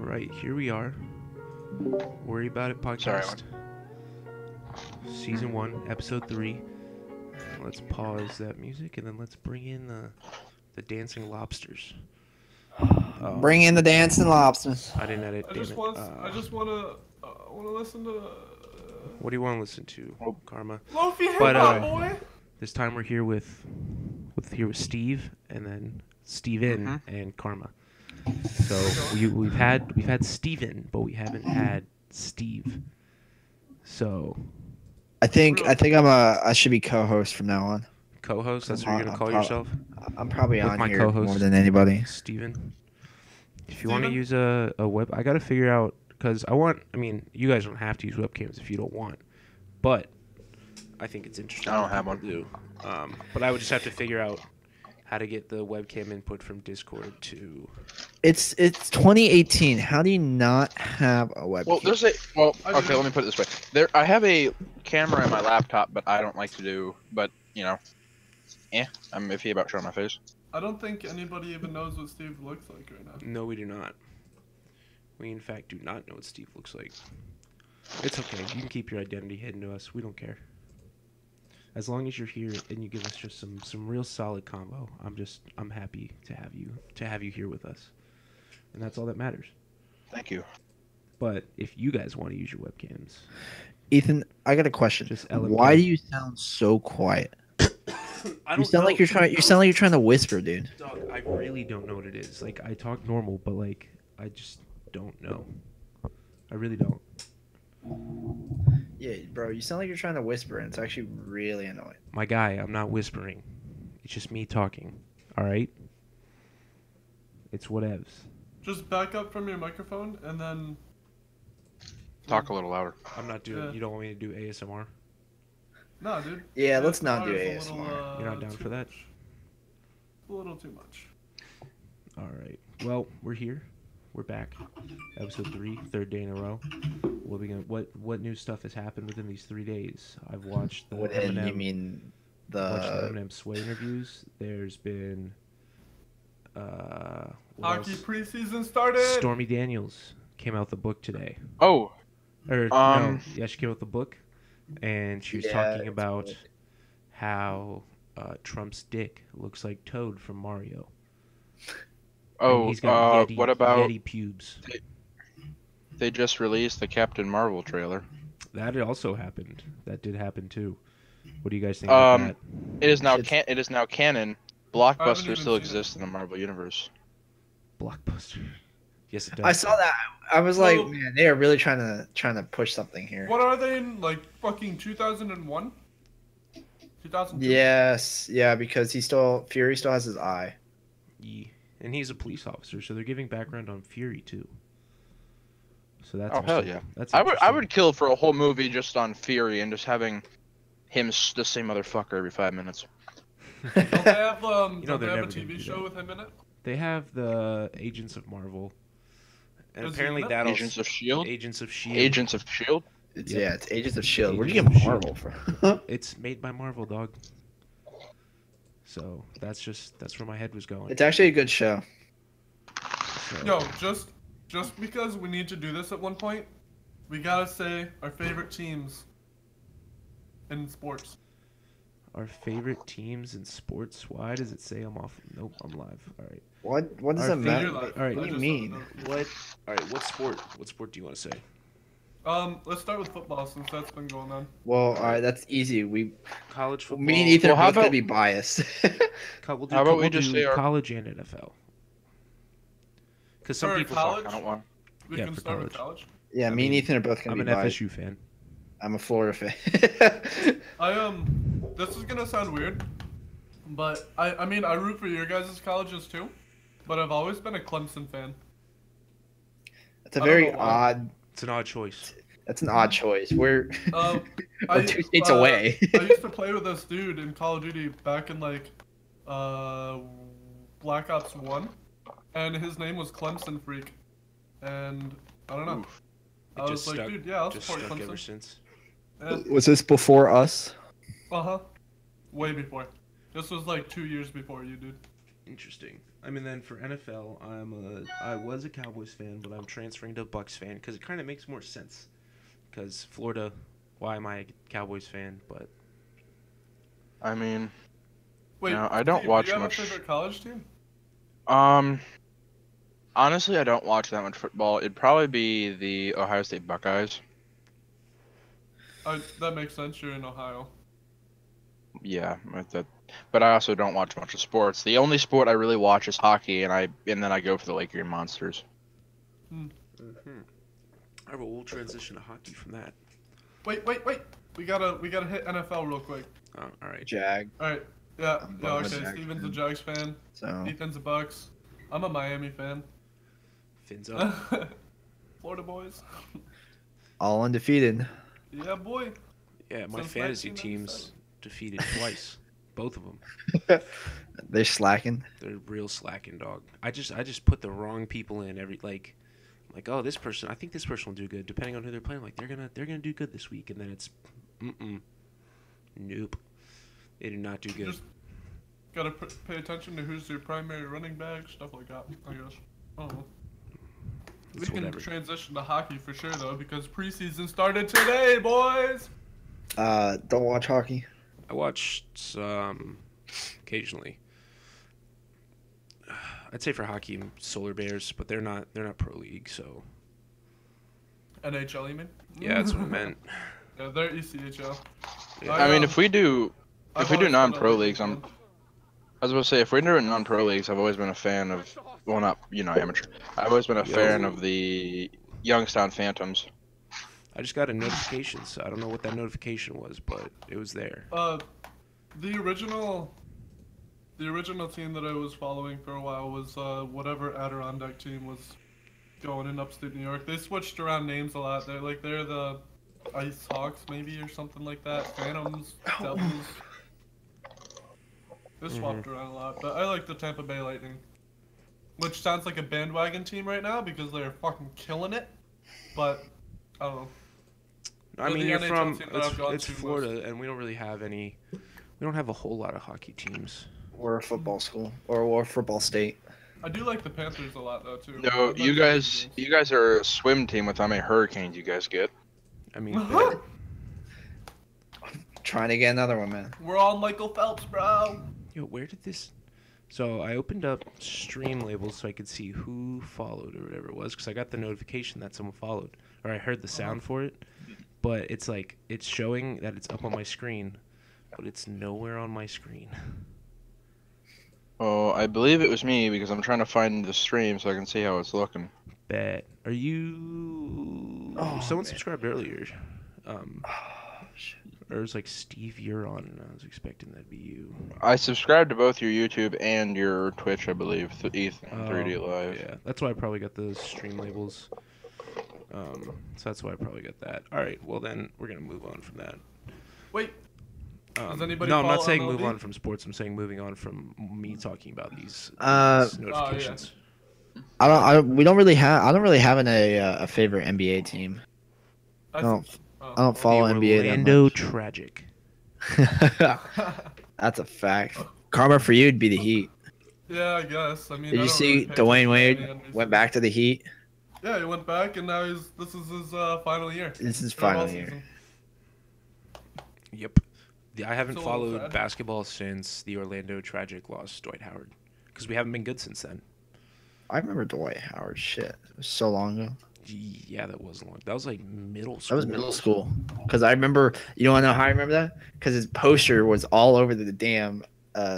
right, here we are. Worry About It podcast. Season 1, episode 3. Let's pause that music and then let's bring in the dancing lobsters. Bring in the dancing lobsters. I didn't edit. I just want to listen to. What do you want to listen to, Karma? Lofi hip hop, boy. This time we're here with Steve and then Steven and Karma. So we've had Steven, but we haven't had Steve. So I think I should be co-host from now on. Co-host? That's what you're gonna call yourself? I'm probably with on my here co-host, more than anybody. Steven. If you want to use a web, I gotta figure out because you guys don't have to use webcams if you don't want, but I think it's interesting. I don't have one. Do. But I would just have to figure out how to get the webcam input from Discord to. It's 2018. How do you not have a webcam? Okay, let me put it this way. I have a camera in my laptop, but I don't like to do. But I'm iffy about showing my face. I don't think anybody even knows what Steve looks like right now. No, we do not. We in fact do not know what Steve looks like. It's okay. You can keep your identity hidden to us. We don't care. As long as you're here and you give us just some real solid combo, I'm happy to have you here with us, and that's all that matters. Thank you. But if you guys want to use your webcams, Ethan, I got a question. Why do you sound so quiet? You sound like you're trying to whisper, dude. Dog, I really don't know what it is. Like I talk normal, but like I just don't know. I really don't. Yeah, bro, you sound like you're trying to whisper, and it's actually really annoying. My guy, I'm not whispering. It's just me talking. All right? It's whatevs. Just back up from your microphone and then talk a little louder. I'm not doing. Yeah. You don't want me to do ASMR? No, dude. Yeah, let's not do ASMR. You're not down for that? A little too much. All right. Well, we're here. We're back. Episode 3, third day in a row. What new stuff has happened within these 3 days? I've watched the Eminem. You mean the Eminem Sway interviews. There's been hockey preseason started. Stormy Daniels came out with the book today. Oh. She came out with the book, and she was talking about how Trump's dick looks like Toad from Mario. Oh, he's got what about Yeti pubes? They just released the Captain Marvel trailer. That also happened. That did happen too. What do you guys think about that? It is now canon. Blockbuster still exists in the Marvel universe. Blockbuster. Yes, it does. I saw that. I was like, man, they are really trying to push something here. What are they in, like fucking 2001? 2002? Yes, yeah, because Fury still has his eye. Yeah. And he's a police officer, so they're giving background on Fury too. So that's hell yeah. I would kill for a whole movie just on Fury and just having him the same motherfucker every 5 minutes. Don't they have they have a TV show with him in it? They have the Agents of Marvel, and apparently that Agents of Shield. Agents of Shield. Agents of Shield. Yeah, it's Agents of Shield. Where do you get Marvel from? It's made by Marvel, dog. So that's where my head was going. It's actually a good show. So. Yo, just because we need to do this at one point, we gotta say our favorite teams in sports. Our favorite teams in sports? Why does it say I'm off? Nope, I'm live. All right. What does that matter? All right. What do you mean? What? All right. What sport do you want to say? Let's start with football since that's been going on. Well, all right, that's easy. College football. Me and Ethan are both gonna be biased. How about we just say college and NFL? Because some people college, I don't want. We can start with college. Yeah, me and Ethan are both gonna be biased. I'm an FSU fan. I'm a Florida fan. This is gonna sound weird, but I mean I root for your guys' colleges too, but I've always been a Clemson fan. It's a very odd. It's an odd choice. That's an odd choice. We're 2 states away. I used to play with this dude in Call of Duty back in like Black Ops 1, and his name was Clemson Freak, and I don't know. Oof. I was like, dude, yeah, I'll support Clemson. Ever since. Yeah. Was this before us? Way before. This was like 2 years before you, dude. Interesting. I mean, then for NFL, I was a Cowboys fan, but I'm transferring to a Bucks fan because it kind of makes more sense. Because Florida, why am I a Cowboys fan? But I mean, Wait, no, I don't Steve, watch do you have much. a favorite college team? Honestly, I don't watch that much football. It'd probably be the Ohio State Buckeyes. That makes sense. You're in Ohio. Yeah, but I also don't watch much of sports. The only sport I really watch is hockey, and then I go for the Lake Erie Monsters. Mm-hmm. All right, well, we'll transition to hockey from that. Wait. We gotta hit NFL real quick. Oh, all right. Jag. All right. Yeah. I'm Yeah. a Okay. Jags Steven's a fan. Jags fan. So Ethan's a Bucks. I'm a Miami fan. Fins up. Florida boys. all undefeated. Yeah, boy. Yeah, my Since fantasy 1997. teams defeated twice. Both of them. They're slacking. They're real slacking, dog. I just put the wrong people in every like, oh, this person. I think this person will do good. Depending on who they're playing, like they're gonna do good this week, and then it's, nope, they do not do good. Just gotta pay attention to who's your primary running back, stuff like that. I guess. I don't know. We It's can whatever. transition to hockey for sure though, because preseason started today, boys. Don't watch hockey. I watch some occasionally. I'd say for hockey, Solar Bears, but they're not pro league, so NHL, you mean? yeah, that's what I meant. Yeah, they're ECHL. Yeah. I mean, if we do I've always been non-pro a leagues, fan. I was about to say, if we're doing non-pro leagues, I've always been a fan of, well, not, amateur. I've always been a fan of the Youngstown Phantoms. I just got a notification, so I don't know what that notification was, but it was there. The original team that I was following for a while was whatever Adirondack team was going in upstate New York. They switched around names a lot. They're the Ice Hawks maybe or something like that. Phantoms, Devils. They swapped around a lot, but I like the Tampa Bay Lightning, which sounds like a bandwagon team right now because they're fucking killing it. But I don't know. I They're mean, the you're NHL from team that I've gone it's to Florida, and we don't really have any. We don't have a whole lot of hockey teams. We're a football school, or we're a football state. I do like the Panthers a lot though too. No, I'd you like to see guys, you guys are a swim team with how many hurricanes you guys get. I mean, Uh-huh. Trying to get another one, man. We're all Michael Phelps, bro. yo, where did this? So I opened up stream labels so I could see who followed or whatever it was, because I got the notification that someone followed, or I heard the sound for it. But it's like it's showing that it's up on my screen, but it's nowhere on my screen. Oh, I believe it was me because I'm trying to find the stream so I can see how it's looking. Bet. Are you? Oh, Someone man. subscribed earlier. Oh, shit. Or it was like Steve Euron, and I was expecting that'd be you. I subscribe to both your YouTube and your Twitch, I believe. Ethan 3D Live. Yeah, that's why I probably got those stream labels. So that's why I probably got that. All right, well then we're gonna move on from that. Wait, does anybody no, I'm not follow saying MLB? move on from sports. I'm saying moving on from me talking about these Yeah. notifications. I don't really have a favorite NBA team. I don't- think- I don't follow The NBA Orlando that Tragic. much. That's a fact. Karma for you would be the Heat. Yeah, I guess. I mean, Did I you don't see really pay Dwayne attention Wade to any went back to the Heat? Yeah, he went back, and now this is his final year. This is Farewell final year. season. Yep. I haven't It's a little followed sad. basketball since the Orlando Tragic lost Dwight Howard, because we haven't been good since then. I remember Dwight Howard. Shit, it was so long ago. Yeah, that was long. That was like middle That school. was middle school. Because I remember, you don't know how I remember that? Because his poster was all over the damn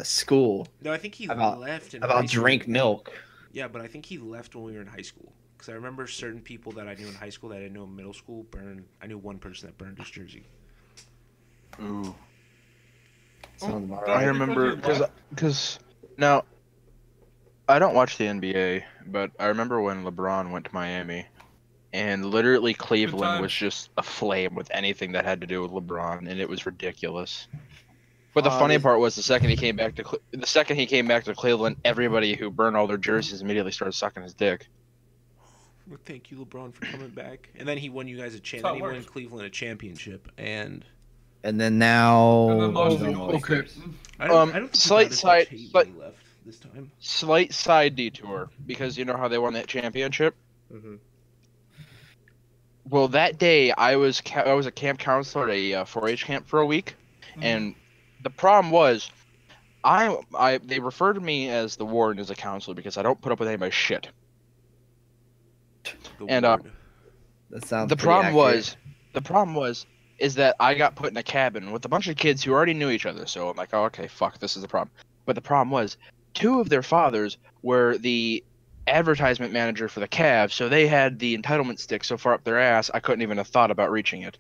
school No, I think he About- left in high about school. drink milk. Yeah, but I think he left when we were in high school. Because I remember certain people that I knew in high school that I didn't know in middle school burned. I knew one person that burned his jersey. Ooh. Sounds about Oh, I right. remember because now I don't watch the NBA, but I remember when LeBron went to Miami, and literally Cleveland times. was just aflame with anything that had to do with LeBron, and it was ridiculous. But the funny part was the second he came back to Cleveland, everybody who burned all their jerseys immediately started sucking his dick. Well, thank you, LeBron, for coming back. And then he won you guys a That's how then it he won works. Cleveland a championship. And And then now. And then lost to Oh, Golden okay. State. I don't think he Slight got as side- much hate but- when he left. this time. Slight side detour, because you know how they won that championship? Mm-hmm. Well, that day I was a camp counselor at a 4-H camp for a week, and the problem was they refer to me as the warden as a counselor because I don't put up with anybody's shit. That sounds the pretty problem accurate. is that I got put in a cabin with a bunch of kids who already knew each other. So I'm like, oh, okay, fuck, this is the problem. But the problem was, two of their fathers were the advertisement manager for the Cavs, so they had the entitlement stick so far up their ass I couldn't even have thought about reaching it.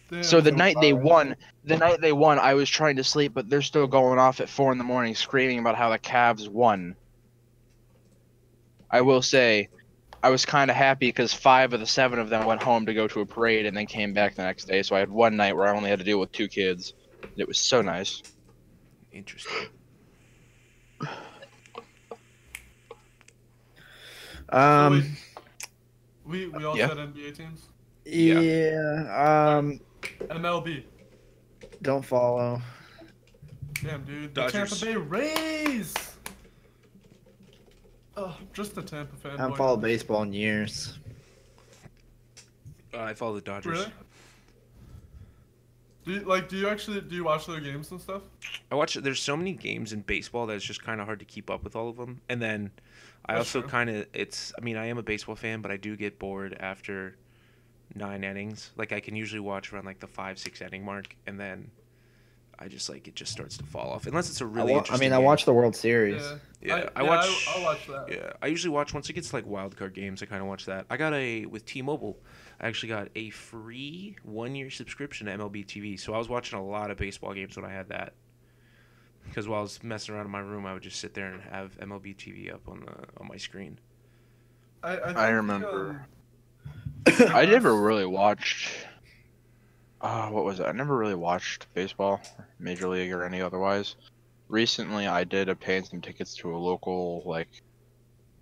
Damn, So the night they won, I was trying to sleep, but they're still going off at 4 a.m. screaming about how the Cavs won. I will say, I was kind of happy because 5 of the 7 of them went home to go to a parade and then came back the next day. So I had one night where I only had to deal with 2 kids. It was so nice. Interesting. So wait, we all said NBA teams. Yeah. MLB. Don't follow. Damn, dude. Dodgers. The Tampa Bay Rays. Oh, just a Tampa fan. I haven't followed baseball in years. I follow the Dodgers. Really? Do you watch their games and stuff? I watch. There's so many games in baseball that it's just kind of hard to keep up with all of them. And then I also kind of I mean, I am a baseball fan, but I do get bored after 9 innings. Like I can usually watch around like the 5-6 inning mark, and then it just starts to fall off unless it's a really interesting I game. watch the World Series. I'll watch that. Yeah, I usually watch once it gets to like wild card games. I kind of watch that. I got with T-Mobile. I actually got a free 1-year subscription to MLB TV, so I was watching a lot of baseball games when I had that. Because while I was messing around in my room, I would just sit there and have MLB TV up on my screen. I remember. I never really watched. What was it? I never really watched baseball, Major League or any otherwise. Recently, I did obtain some tickets to a local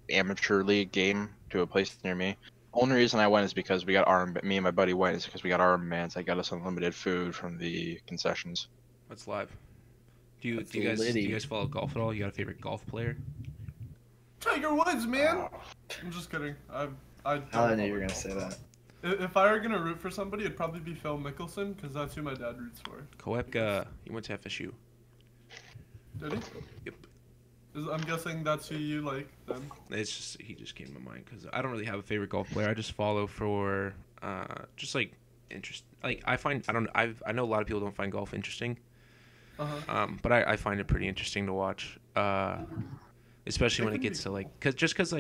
amateur league game to a place near me. Only reason I went is because me and my buddy went is because we got armbands. I got us unlimited food from the concessions. That's live. Do you guys follow golf at all? You got a favorite golf player? Tiger Woods, man. I'm just kidding. I knew you were gonna say that. If I were gonna root for somebody, it'd probably be Phil Mickelson because that's who my dad roots for. Koepka, he went to FSU. Did he? Yep. I'm guessing that's who you like then. He just came to mind because I don't really have a favorite golf player. I just follow for just like interest. Like I know a lot of people don't find golf interesting. But I find it pretty interesting to watch. Especially when it gets to because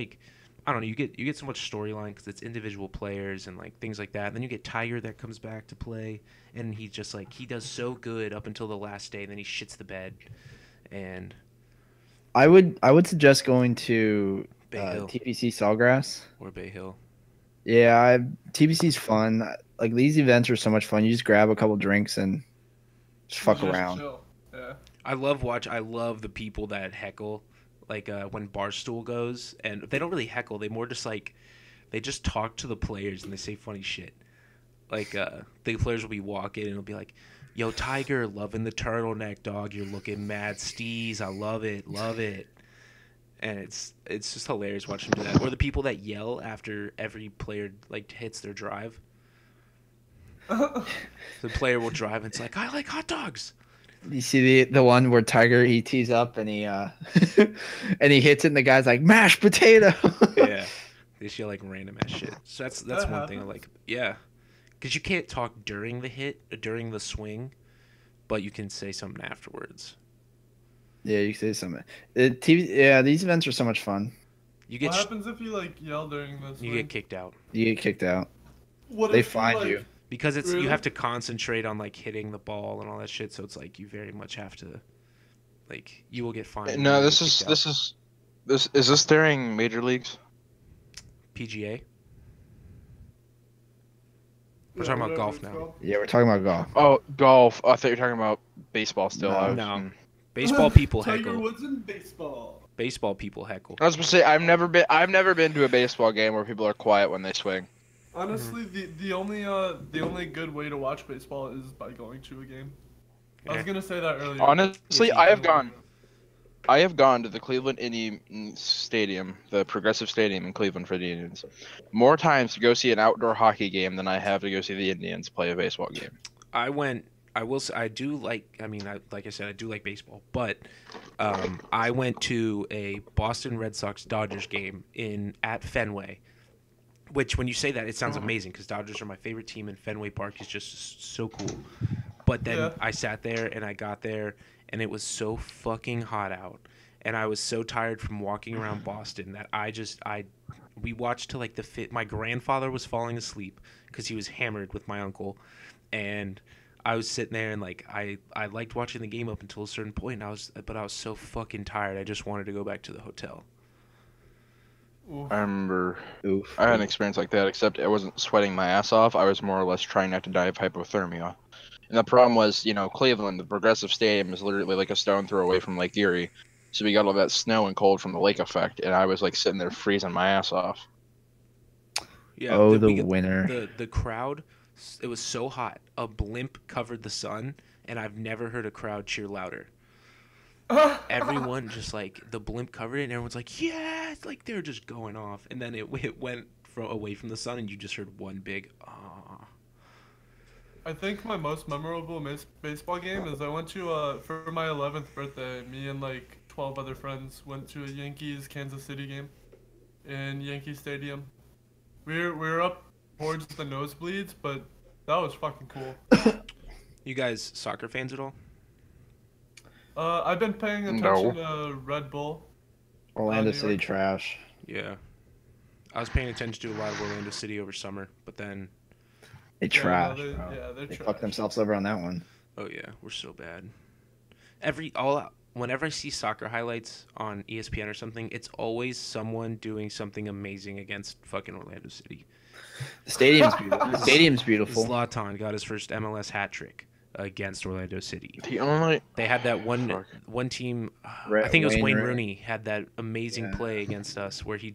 I don't know, you get so much storyline because it's individual players and like things like that. And then you get Tiger that comes back to play, and he just he does so good up until the last day, and then he shits the bed. And I would suggest going to TPC Sawgrass or Bay Hill. Yeah, TPC's fun. Like these events are so much fun. You just grab a couple drinks and just fuck around. Chill. Yeah. I love the people that heckle. Like when Barstool goes, and they don't really heckle. They more just they just talk to the players and they say funny shit. Like the players will be walking and it'll be like, "Yo, Tiger, loving the turtleneck, dog. You're looking mad steez. I love it. And it's just hilarious watching them do that. Or the people that yell after every player hits their drive. The player will drive and it's like, "I like hot dogs." You see the one where Tiger he tees up and he and he hits it and the guy's like mashed potato. Yeah, they just yell random ass shit. So that's one thing I like. Yeah, because you can't talk during the hit, during the swing, but you can say something afterwards. Yeah, you can say something. These events are so much fun. What happens if you yell during the swing? You get kicked out. They find you. Because you have to concentrate on hitting the ball and all that shit, so it's you very much have to you will get fined. No, is this during major leagues? PGA. We're talking about golf now. Yeah, we're talking about golf. Oh, golf. I thought you were talking about baseball still. No. Baseball people heckle. Tiger Woods in baseball. Baseball people heckle. I was supposed to say I've never been to a baseball game where people are quiet when they swing. Honestly, the only good way to watch baseball is by going to a game. I was gonna say that earlier. Honestly, I have gone. I have gone to the Cleveland Indian Stadium, the Progressive Stadium in Cleveland for the Indians, more times to go see an outdoor hockey game than I have to go see the Indians play a baseball game. I went. I will. I do like. I mean, like I said, I do like baseball, but I went to a Boston Red Sox Dodgers game at Fenway. Which, when you say that, it sounds amazing because Dodgers are my favorite team, and Fenway Park is just so cool. But then I sat there and I got there, and it was so fucking hot out, and I was so tired from walking around Boston that we watched till like my grandfather was falling asleep because he was hammered with my uncle, and I was sitting there and like I liked watching the game up until a certain point, but I was so fucking tired I just wanted to go back to the hotel. I remember I had an experience like that, except I wasn't sweating my ass off. I was more or less trying not to die of hypothermia. And the problem was, Cleveland, the Progressive Stadium is literally like a stone throw away from Lake Erie. So we got all that snow and cold from the lake effect, and I was like sitting there freezing my ass off. Yeah, the winter. The crowd, it was so hot. A blimp covered the sun, and I've never heard a crowd cheer louder. Everyone just like the blimp covered it, and everyone's like, "Yeah!" Like they're just going off, and then it went away from the sun, and you just heard one big "ah." I think my most memorable baseball game is I went to for my 11th birthday. Me and like 12 other friends went to a Yankees Kansas City game in Yankee Stadium. We're up towards the nosebleeds, but that was fucking cool. You guys soccer fans at all? I've been paying attention to Red Bull. Orlando City trash. Yeah. I was paying attention to a lot of Orlando City over summer, but then... They trash, they're they trash. fucked themselves over on that one. Oh, yeah. We're so bad. Whenever I see soccer highlights on ESPN or something, it's always someone doing something amazing against fucking Orlando City. The stadium's beautiful. Zlatan got his first MLS hat trick against Orlando City. They had that one team. I think it was Wayne Rooney had that amazing play against us where he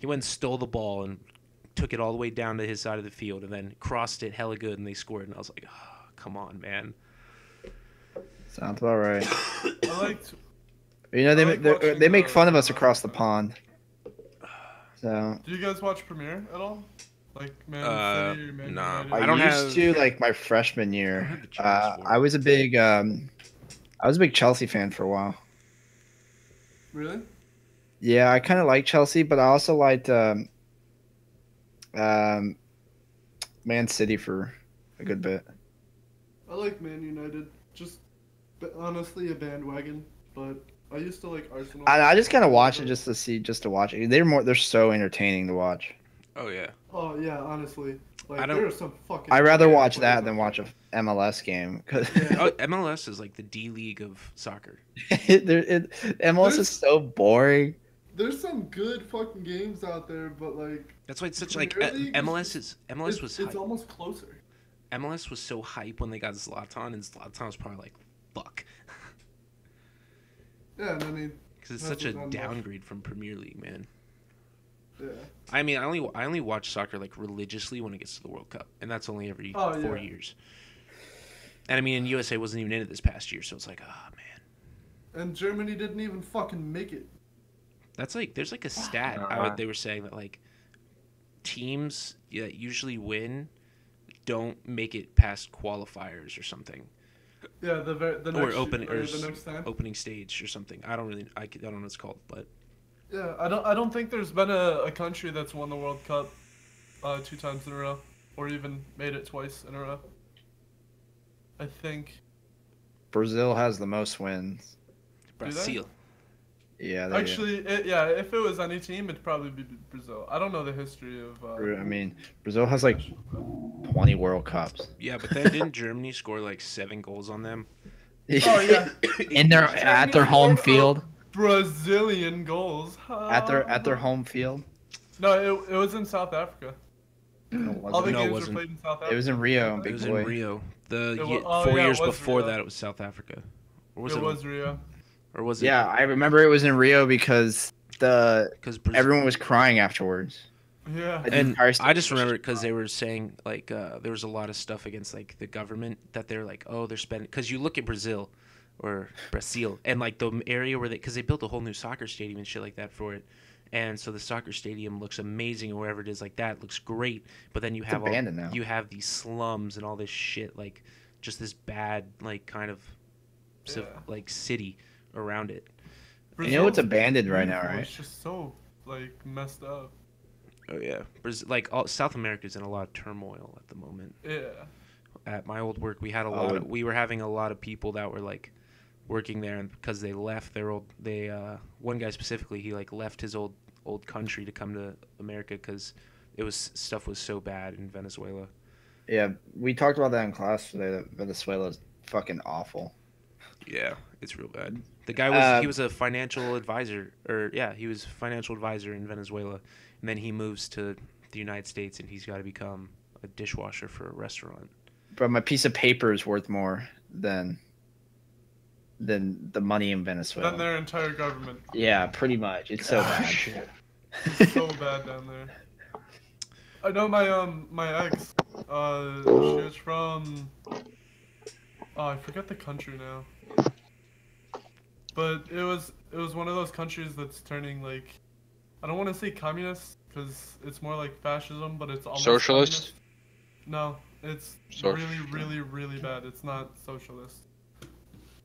went and stole the ball and took it all the way down to his side of the field and then crossed it hella good and they scored, and I was like, oh, come on, man. Sounds about right. I they make fun of us across the pond. So. Do you guys watch Premiere at all? Like Man City or Man United? I used to like my freshman year. I was a big Chelsea fan for a while. Really? Yeah, I kind of liked Chelsea, but I also liked Man City for a good bit. I like Man United. Just honestly a bandwagon, but I used to like Arsenal. I just kind of watch it just to watch it. They're so entertaining to watch. Oh yeah. Oh yeah, honestly. Like there are some fucking. I'd rather watch that than watch a MLS game. MLS is like the D League of soccer. MLS is so boring. There's some good fucking games out there, but like. That's why it's such like MLS was. It's almost closer. MLS was so hype when they got Zlatan, and Zlatan was probably like, "Fuck." Yeah, I mean. Because it's such a downgrade from Premier League, man. Yeah. I mean, I only watch soccer like religiously when it gets to the World Cup, and that's only every 4 years. And I mean, in USA wasn't even in it this past year, so it's like, oh man. And Germany didn't even fucking make it. That's like, there's like a stat they were saying that like teams that usually win don't make it past qualifiers or something. Yeah, the next time. Opening stage or something. I don't know what it's called, but. Yeah, I don't think there's been a country that's won the World Cup 2 times in a row, or even made it twice in a row. I think Brazil has the most wins. Brazil. Yeah. Actually, if it was any team, it'd probably be Brazil. I don't know the history of. I mean, Brazil has like 20 World Cups. Yeah, but then didn't Germany score like 7 goals on them? Oh yeah. at their home field. Brazilian goals. At their home field. No, it was in South Africa. All the games were played in South Africa. It was in Rio. It was in Rio. 4 years before that, it was South Africa. Or was it was Rio. Or was it? Yeah, I remember it was in Rio because everyone was crying afterwards. Yeah. And I just remember it because they were saying like there was a lot of stuff against like the government that they're like, oh, they're spending, because you look at Brazil or Brazil, and like the area where because they built a whole new soccer stadium and shit like that for it, and so the soccer stadium looks amazing, or wherever it is like that, it looks great. But then you have abandoned now. you have these slums and all this shit, like just this bad like kind of like city around it. You know it's abandoned right now, right? It's just so like messed up. Oh yeah, like South America's in a lot of turmoil at the moment. Yeah. At my old work, we were having a lot of people that were like working there, and because they left their old, one guy specifically, he like left his old country to come to America because stuff was so bad in Venezuela. Yeah, we talked about that in class today. That Venezuela's fucking awful. Yeah, it's real bad. The guy he was a financial advisor, he was a financial advisor in Venezuela, and then he moves to the United States, and he's got to become a dishwasher for a restaurant. But my piece of paper is worth more than the money in Venezuela. Than their entire government. Yeah, pretty much. It's so bad. It's so bad down there. I know my ex. She was from. Oh, I forget the country now. But it was one of those countries that's turning like, I don't want to say communist because it's more like fascism, but it's almost socialist. Communist. No, it's really bad. It's not socialist.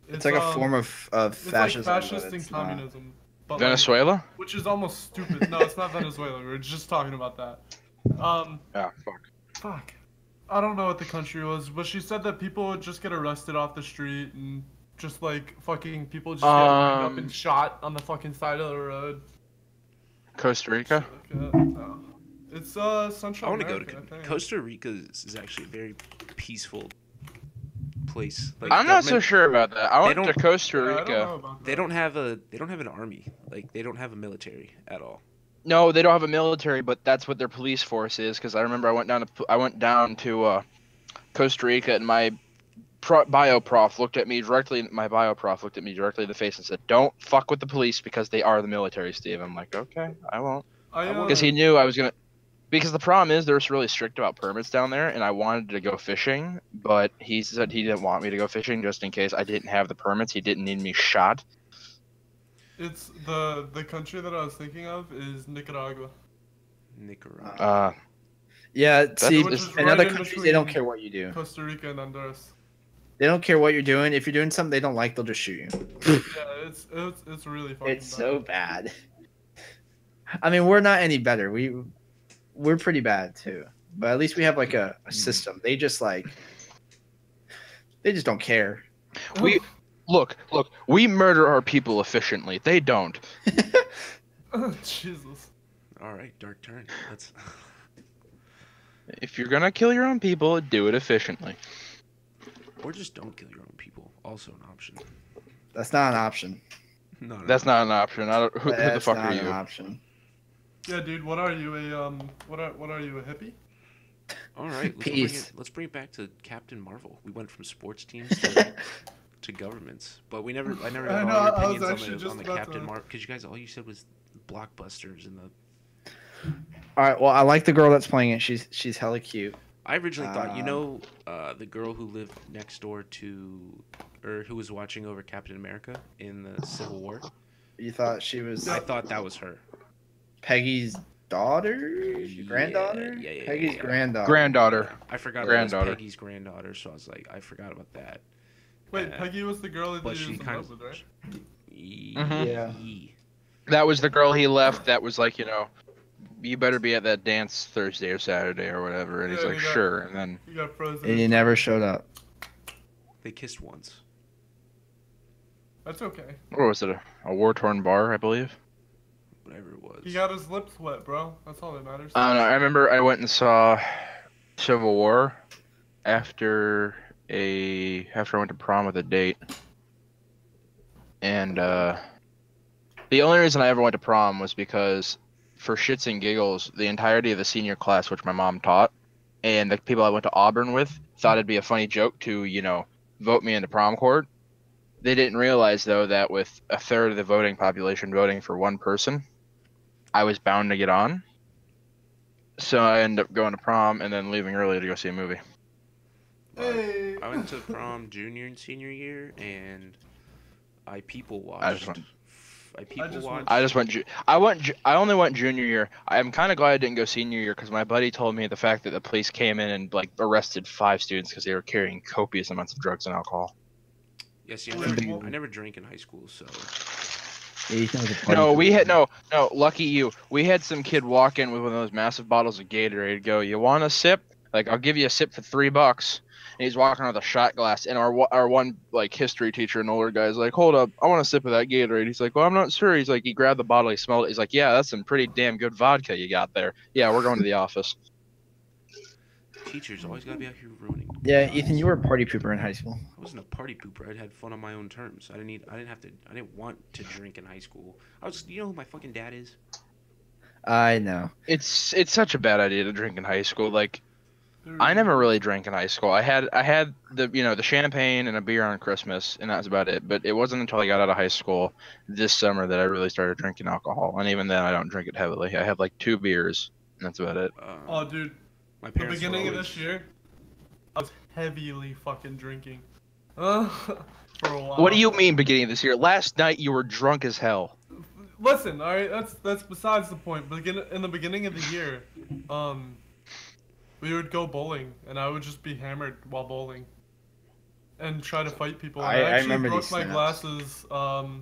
It's like a form of fascism. It's like fascist and communism. But Venezuela? Like, which is almost stupid. No, it's not Venezuela. We were just talking about that. Yeah, Fuck. I don't know what the country was, but she said that people would just get arrested off the street and just like fucking people just get lined up and shot on the fucking side of the road. Costa Rica? No. It's Central I want America, to go to Costa Rica. Is actually a very peaceful place. Like, I'm not so sure about that. I went to Costa Rica. I don't know about that. They don't have an army. Like they don't have a military at all. No, they don't have a military, but that's what their police force is. Because I remember I went down to Costa Rica, and my bio prof looked at me directly. My bio prof looked at me directly in the face and said, "Don't fuck with the police because they are the military, Steve." I'm like, okay, I won't. Because he knew I was gonna. Because the problem is they're really strict about permits down there, and I wanted to go fishing, but he said he didn't want me to go fishing just in case I didn't have the permits. He didn't need me shot. It's the country that I was thinking of is Nicaragua. Yeah, see, in in other countries they don't care what you do. Costa Rica and Honduras. They don't care what you're doing. If you're doing something they don't like, they'll just shoot you. Yeah, it's really fucking It's so bad. I mean, we're not any better. We're pretty bad too. But at least we have like a system. They just don't care. Look, we murder our people efficiently. They don't. Oh, Jesus. All right, dark turn. Let's. If you're gonna kill your own people, do it efficiently. Or just don't kill your own people. Also an option. That's not an option. No. That's not an option. Who the fuck are you? An option. Yeah, dude. What are you what are you, a hippie? All right. Peace. Let's bring it back to Captain Marvel. We went from sports teams to governments, but I never got all your opinions on the Captain Marvel because you guys all you said was blockbusters and the. All right. Well, I like the girl that's playing it. She's hella cute. I originally thought, the girl who lived next door to, or who was watching over Captain America in the Civil War. You thought she was? I thought that was her. Peggy's daughter, granddaughter. Yeah. Peggy's granddaughter. Granddaughter. I forgot it was Peggy's granddaughter, so I was like, I forgot about that. Wait, Peggy was the girl that he was in love with, right? Yeah. That was the girl he left. That was like, you better be at that dance Thursday or Saturday or whatever. And he's like, sure. And then he got frozen. And he never showed up. They kissed once. That's okay. What was it? A war-torn bar, I believe. Whatever it was. He got his lips wet, bro. That's all that matters. I don't know. I remember I went and saw Civil War after I went to prom with a date. And the only reason I ever went to prom was because, for shits and giggles, the entirety of the senior class, which my mom taught, and the people I went to Auburn with, thought it'd be a funny joke to, vote me into prom court. They didn't realize, though, that with a third of the voting population voting for one person, I was bound to get on. So I ended up going to prom and then leaving early to go see a movie. Hey. I went to prom junior and senior year, and I people watched. I just went. I people just watched. went- I just went. I only went junior year. I'm kind of glad I didn't go senior year because my buddy told me the fact that the police came in and like arrested 5 students because they were carrying copious amounts of drugs and alcohol. Yeah, see, Wait, I never drank in high school, so Yeah, Ethan was a party No, we pooper. had no. Lucky you. We had some kid walk in with one of those massive bottles of Gatorade. Go, you want a sip? Like, I'll give you a sip for $3. And he's walking around with a shot glass. And our one like history teacher, an older guy's like, hold up, I want a sip of that Gatorade. He's like, well, I'm not sure. He's like, he grabbed the bottle, he smelled it. He's like, yeah, that's some pretty damn good vodka you got there. Yeah, we're going to the office. teachers always gotta be out here ruining. Yeah, lives. Ethan, you were a party pooper in high school. I wasn't a party pooper. I had fun on my own terms. I didn't want to drink in high school. You know who my fucking dad is? I know. It's such a bad idea to drink in high school. Like, Dude, I never really drank in high school. I had the the champagne and a beer on Christmas, and that's about it. But it wasn't until I got out of high school this summer that I really started drinking alcohol. And even then, I don't drink it heavily. I have like 2 beers, and that's about it. Oh, dude. My The parents were beginning of always- this year, I was heavily fucking drinking. For a while. What do you mean beginning of this year? Last night you were drunk as hell. Listen, all right, that's besides the point. In the beginning of the year, we would go bowling, and I would just be hammered while bowling, and try to fight people. And I I actually remember broke these my snaps. glasses,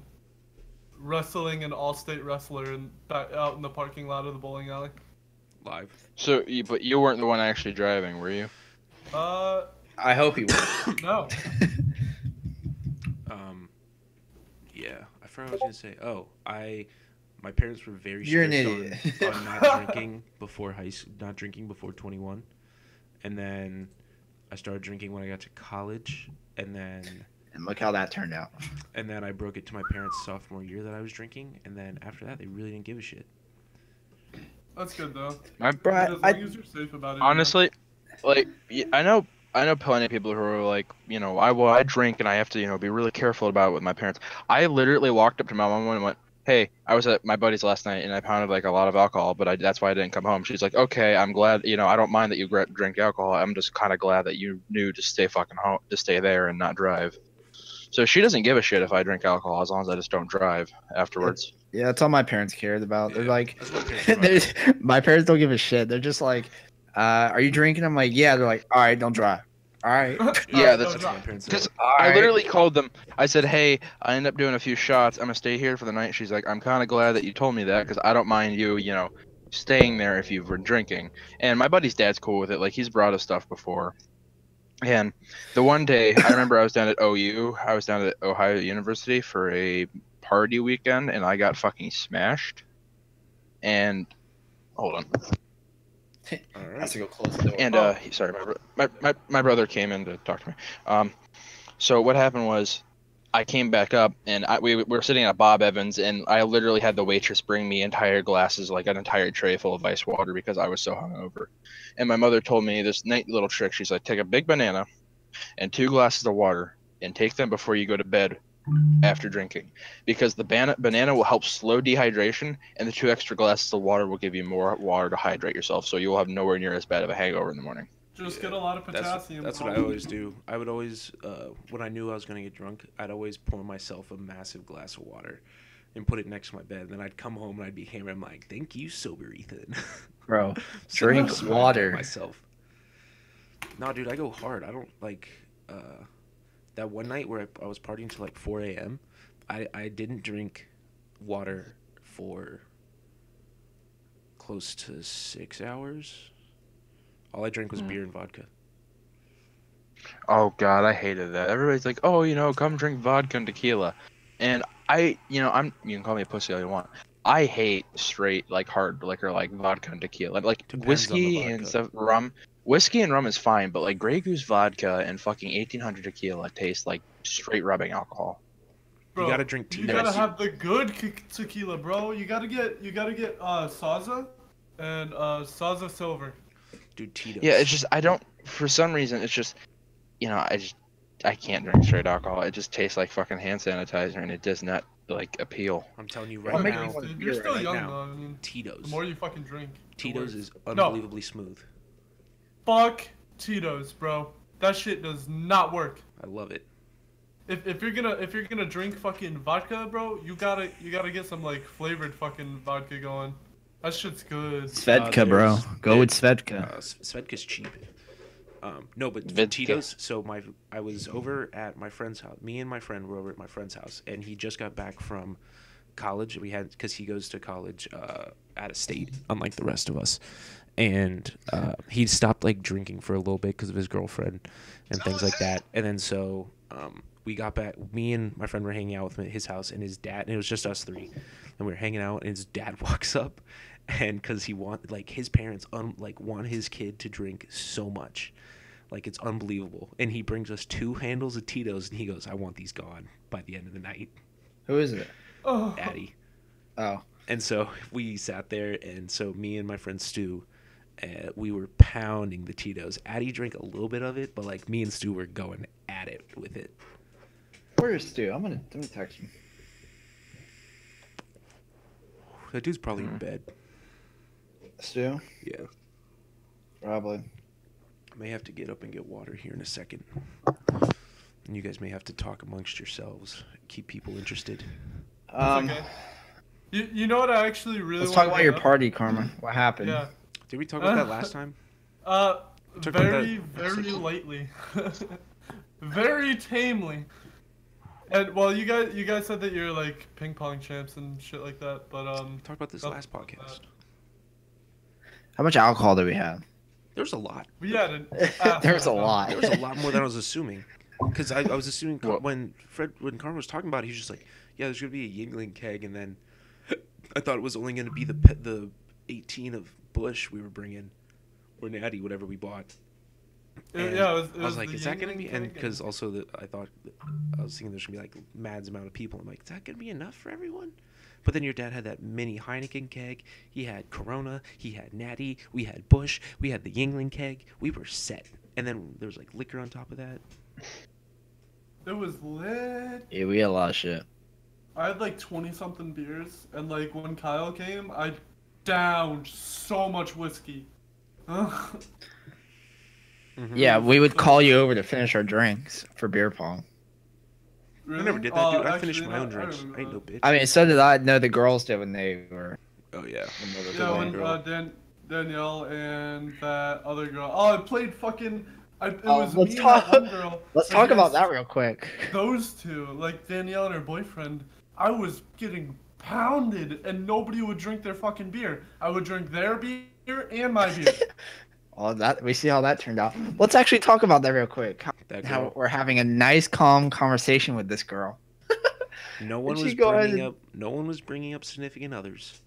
wrestling an all-state wrestler back out in the parking lot of the bowling alley. live. So, but you weren't the one actually driving, were you? I hope he was. No. Yeah, I forgot what I was gonna say. Oh, my parents were very You're an strict idiot. on not drinking before not drinking before 21, and then I started drinking when I got to college, and then And look how that turned out. I broke it to my parents sophomore year that I was drinking, and then after that they really didn't give a shit. That's good though. Bro, As long as you're safe about it. Honestly, like I know plenty of people who are like, I drink and I have to, be really careful about it with my parents. I literally walked up to my mom and went, "Hey, I was at my buddy's last night and I pounded like a lot of alcohol, but that's why I didn't come home." She's like, "Okay, I'm glad, I don't mind that you drink alcohol. I'm just kind of glad that you knew to stay fucking home, to stay there and not drive." So she doesn't give a shit if I drink alcohol as long as I just don't drive afterwards. Yeah, that's all my parents cared about. They're Yeah, like, that's what parents are about. my parents don't give a shit. They're just like, are you drinking? I'm like, yeah. They're like, all right, don't drive. All right. Yeah, that's that's what my parents because said. All I right. literally called them. I said, "Hey, I ended up doing a few shots. I'm gonna stay here for the night." She's like, "I'm kind of glad that you told me that because I don't mind you, staying there if you've been drinking." And my buddy's dad's cool with it. Like he's brought us stuff before. And the one day I remember I was down at OU. I was down at Ohio University for a party weekend, and I got fucking smashed. And hold on. All Has right. to go close the door. And sorry, my brother came in to talk to me. So what happened was, I came back up and we were sitting at Bob Evans, and I literally had the waitress bring me entire glasses, like an entire tray full of ice water, because I was so hungover. And my mother told me this neat little trick. She's like, take a big banana and 2 glasses of water and take them before you go to bed after drinking, because the banana will help slow dehydration, and the 2 extra glasses of water will give you more water to hydrate yourself, so you will have nowhere near as bad of a hangover in the morning. Just Yeah, get a lot of potassium. That's what I always do. I would always, when I knew I was gonna get drunk, I'd always pour myself a massive glass of water, and put it next to my bed. Then I'd come home and I'd be hammered. I'm like, "Thank you, sober Ethan." Bro, So drink I water. myself. No, dude, I go hard. I don't like that one night where I was partying till like 4 a.m. I didn't drink water for close to 6 hours. All I drank was beer and vodka. Oh god, I hated that. Everybody's like, "Oh, come drink vodka and tequila," and you can call me a pussy all you want. I hate straight like hard liquor like vodka and tequila. Like Depends on the whiskey and vodka. stuff, rum. Whiskey and rum is fine, but like Grey Goose vodka and fucking 1800 tequila taste like straight rubbing alcohol. Bro, You gotta drink You Tito's. gotta have the good tequila, bro. You gotta get Saza and Saza Silver. Dude, Tito's. Yeah, it's just I don't. For some reason, it's just I can't drink straight alcohol. It just tastes like fucking hand sanitizer, and it does not like appeal. I'm telling you I'll right make now, you one. Dude, you're still right young now. though. I mean, Tito's. the more you fucking drink, the Tito's worse. is unbelievably smooth. Fuck Tito's, bro. That shit does not work. I love it. if you're gonna drink fucking vodka, bro, you gotta get some like flavored fucking vodka going. That shit's good. Svedka, bro. Go with Svedka. Svedka's cheap. No, but Vodka. Tito's. So I was over at my friend's house. Me and my friend were over at my friend's house, and he just got back from college. Because he goes to college out of state, unlike the rest of us. And he stopped like drinking for a little bit because of his girlfriend and things like that. And then so we got back. Me and my friend were hanging out with him at his house, and his dad. And it was just us three, and we were hanging out. And his dad walks up, and because his parents want his kid to drink so much. Like, it's unbelievable. And he brings us 2 handles of Tito's, and he goes, I want these gone by the end of the night. Who is it? Oh. Daddy. Oh. And so we sat there, and so me and my friend Stu, we were pounding the Tito's. Addie drank a little bit of it, but, like, me and Stu were going at it with it. Where is Stu? I'm gonna text him. That dude's probably in bed. Stu? Yeah. Probably. I may have to get up and get water here in a second. And you guys may have to talk amongst yourselves. Keep people interested. Okay. You know what I actually really Let's want talk to about bring your up? party, Karma. What happened? Yeah. Did we talk about that last time? Very lightly. Very tamely. And well, you guys said that you're like ping pong champs and shit like that, but Talked about this last podcast. How much alcohol do we have? There's a lot. we had an There's a lot. There was a lot more than I was assuming. Because I was assuming What? when Carmen was talking about it, he was just like, yeah, there's going to be a Yingling keg. And then I thought it was only going to be the 18 of Bush we were bringing. Or Natty, whatever we bought. And Yeah, I was like, the is that going to be? Yingling And keg because also I was thinking there's going to be like Mad's amount of people. I'm like, is that going to be enough for everyone? But then your dad had that mini Heineken keg. He had Corona. He had Natty. We had Bush. We had the Yingling keg. We were set. And then there was like liquor on top of that. It was lit. Yeah, we had a lot of shit. I had like 20-something beers, and like when Kyle came, I downed so much whiskey. Mm-hmm. Yeah, we would call you over to finish our drinks for beer pong. Really? I never did that, dude. I actually, finished my own I drinks. remember I ain't no that. bitch. I mean, so did I. No, the girls did when they were. Oh, yeah. When they were Yeah, going. when Danielle and that other girl. Oh, I played fucking. It Oh, was let's me talk- and that one girl. Let's talk about against that real quick. Those two, like Danielle and her boyfriend. I was getting pounded, and nobody would drink their fucking beer. I would drink their beer and my beer. All that we see how that turned out. Let's actually talk about that real quick. That How girl. we're having a nice, calm conversation with this girl. No one Did was she go ahead bringing and- up. No one was bringing up significant others.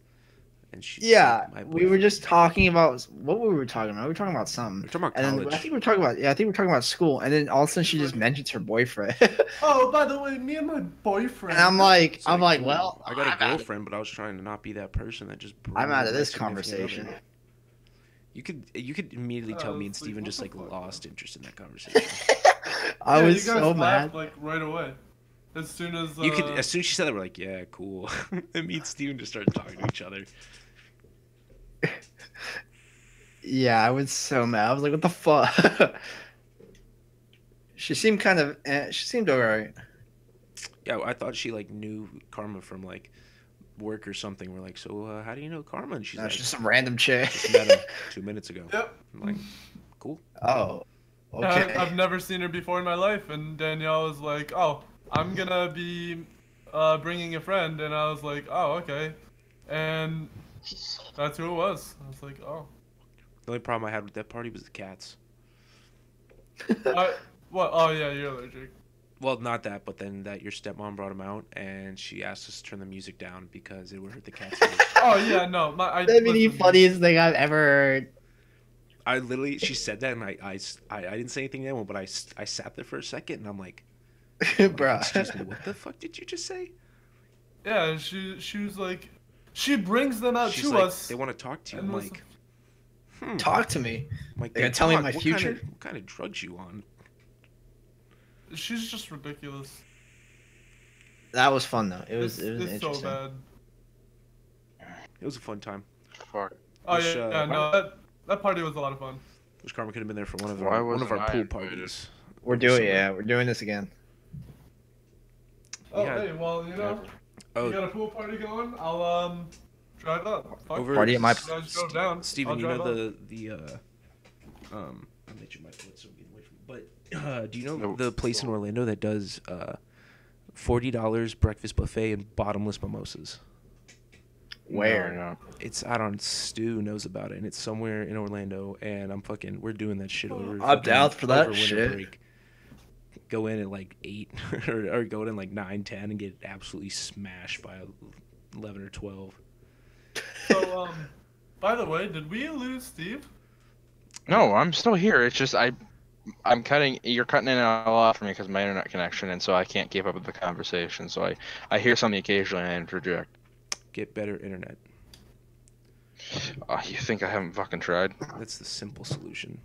And she. Yeah, my we were boyfriend. just talking about what we were talking about. We were talking about something. We're talking about And then college. I think we were talking about I think we were talking about school, and then all of a sudden she just mentions her boyfriend. Oh, by the way, me and my boyfriend. And I'm like, It's cool. well, I got I'm a out of- girlfriend, but I was trying to not be that person that just. I'm out of my this significant conversation. other. You could immediately tell me and it's like, Steven what just the like fuck? lost interest in that conversation. I Yeah, was you guys so laughed, mad. like right away. As soon as You could, as soon as she said that, we're like, yeah, cool. And me and Steven just started talking to each other. Yeah, I was so mad. I was like, what the fuck? She seemed kind of. She seemed alright. Yeah, I thought she like knew Karma from like work or something. We're like, so how do you know Karma? And she's No, like, she's just some random chick. just met him 2 minutes ago. Yep. I'm like, cool. Oh. Okay. I've never seen her before in my life, and Danielle was like, "Oh, I'm gonna be bringing a friend," and I was like, "Oh, okay," and that's who it was. I was like, "Oh, The only problem I had with that party was the cats. what? Oh yeah, you're allergic." Well, not that, but then that your stepmom brought him out and she asked us to turn the music down because it would hurt the cats' ears. Oh yeah, no, That'd be the listen, funniest thing I've ever heard. I literally, she said that and I didn't say anything to anyone, but I sat there for a second and I'm like, Bruh. excuse me, what the fuck did you just say? Yeah, she was like, she brings them out She's to like, us. they want to talk to you. and I'm was- like, Talk to me. I'm like, They're gonna "They tell me talk. my What future?" What kind of drugs you on? She's just ridiculous. That was fun though. It was it's interesting. so bad. It was a fun time. Fuck. Oh Wish, yeah, no, that party was a lot of fun. Wish Karma could have been there for one of Why our wasn't I pool invited? parties. We're doing this again. Oh, Yeah. hey, well, you know, Oh, you got a pool party going? I'll drive up. Fuck. over Party at my- You guys go down. Steven, I'll you know drive up. I mentioned my foot, so I'm getting away from it. But do you know No. the place in Orlando that does $40 breakfast buffet and bottomless mimosas? Where? No. It's I don't Stu knows about it, and it's somewhere in Orlando, and we're doing that shit over. I'm fucking- down for that over winter shit. break. Go in at like 8 or go in like 9, 10 and get absolutely smashed by 11 or 12. So, by the way, did we lose Steve? No, I'm still here. It's just I'm cutting. You're cutting in and out a lot for me because of my internet connection, and so I can't keep up with the conversation. So I hear something occasionally and I interject. Get better internet. You think I haven't fucking tried? That's the simple solution.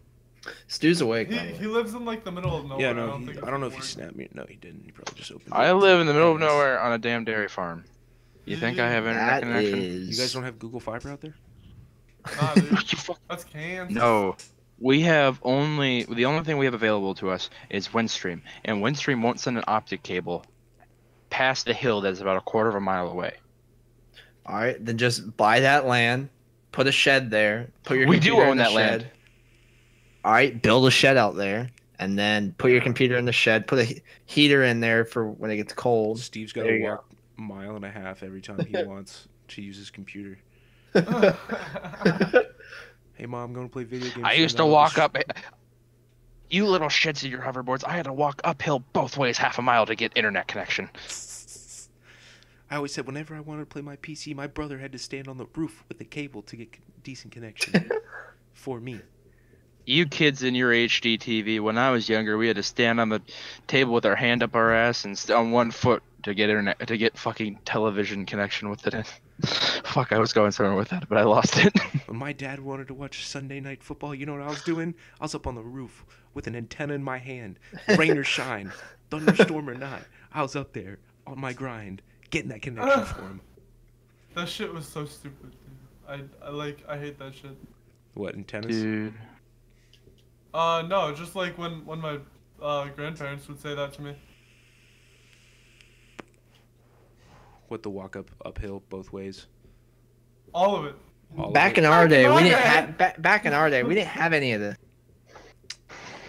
Stu's awake. by the way. He lives in like the middle of nowhere. Yeah, no, I I don't know if he he snapped me. No, he didn't. He probably just opened. I it. live in the middle of Yes. nowhere on a damn dairy farm. You think I have internet That connection? is. You guys don't have Google Fiber out there? Nah, dude, You fuck- that's Kansas. No. The only thing we have available to us is Windstream, and Windstream won't send an optic cable past the hill that's about a quarter of a mile away. All right, then just buy that land, put a shed there, put your We do computer in own the that shed. land. All right, build a shed out there, and then put your computer in the shed. Put a heater in there for when it gets cold. Steve's got There to you walk a mile and a half every time he wants to use his computer. Hey, Mom, I'm going to play video games. I used to walk up. You little shits in your hoverboards. I had to walk uphill both ways half a mile to get internet connection. I always said whenever I wanted to play my PC, my brother had to stand on the roof with a cable to get decent connection for me. You kids in your HD TV, when I was younger, we had to stand on the table with our hand up our ass and on one foot to get internet, to get fucking television connection with it. Fuck, I was going somewhere with that, but I lost it. When my dad wanted to watch Sunday Night Football, you know what I was doing? I was up on the roof with an antenna in my hand, rain or shine, thunderstorm or not. I was up there on my grind, getting that connection for him. That shit was so stupid. Dude. I hate that shit. What, antennas? Dude. No, just like when my grandparents would say that to me. What, the walk uphill both ways? All of it. All of Back it? in our day, we our didn't day. have back in our day we didn't have any of this.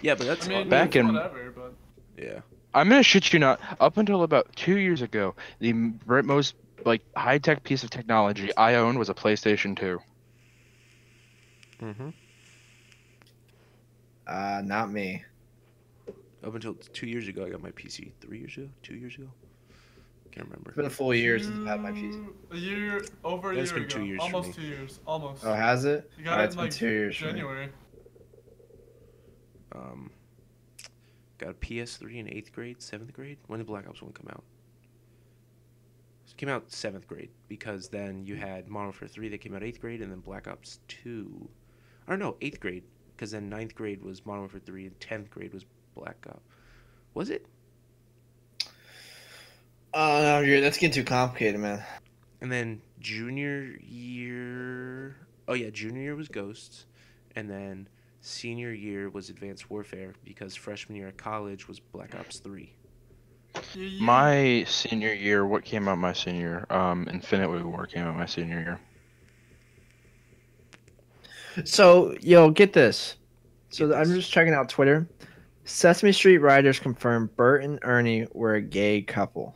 Yeah, but that's I mean, Back in- whatever, but yeah. I'm gonna shit you not. Up until about 2 years ago, the most high tech piece of technology I owned was a PlayStation 2. Mm-hmm. Not me. Up until 2 years ago, I got my PC. 3 years ago? 2 years ago? Can't remember. It's been a full year since I've had my PC. Over a It's year been ago. 2 years for Almost me. 2 years. Almost. Oh, has it? You got Oh, it it's in been like 2 years for me. January. Got a PS3 in 8th grade, 7th grade. When did Black Ops 1 come out? It came out 7th grade because then you had Modern Warfare 3 that came out 8th grade and then Black Ops 2. Or no, 8th grade because then 9th grade was Modern Warfare 3 and 10th grade was Black Ops. Was it? Oh, no, that's getting too complicated, man. And then junior year... Oh, yeah, junior year was Ghosts. And then senior year was Advanced Warfare because freshman year at college was Black Ops 3. Yeah. My senior year, what came out my senior year? Infinite War came out my senior year. So, yo, get this. So Get I'm this. just checking out Twitter. Sesame Street writers confirmed Bert and Ernie were a gay couple.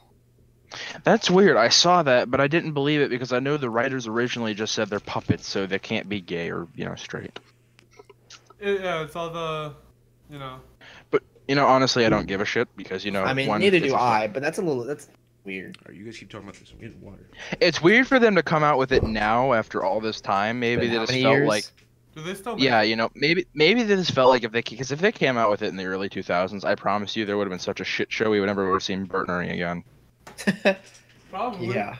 That's weird. I saw that, but I didn't believe it because I know the writers originally just said they're puppets, so they can't be gay or straight. Yeah, it's all the, you know. But honestly, I don't give a shit because I mean, one, neither it's do a- I, but that's weird. Alright, you guys keep talking about this. I'm getting water. It's weird for them to come out with it now after all this time. Maybe Been they how just many felt years? like, Do they still make yeah, maybe they just felt like because if they came out with it in the early 2000s, I promise you there would have been such a shit show we would never would have seen Bert and Ernie again. Probably. Yeah.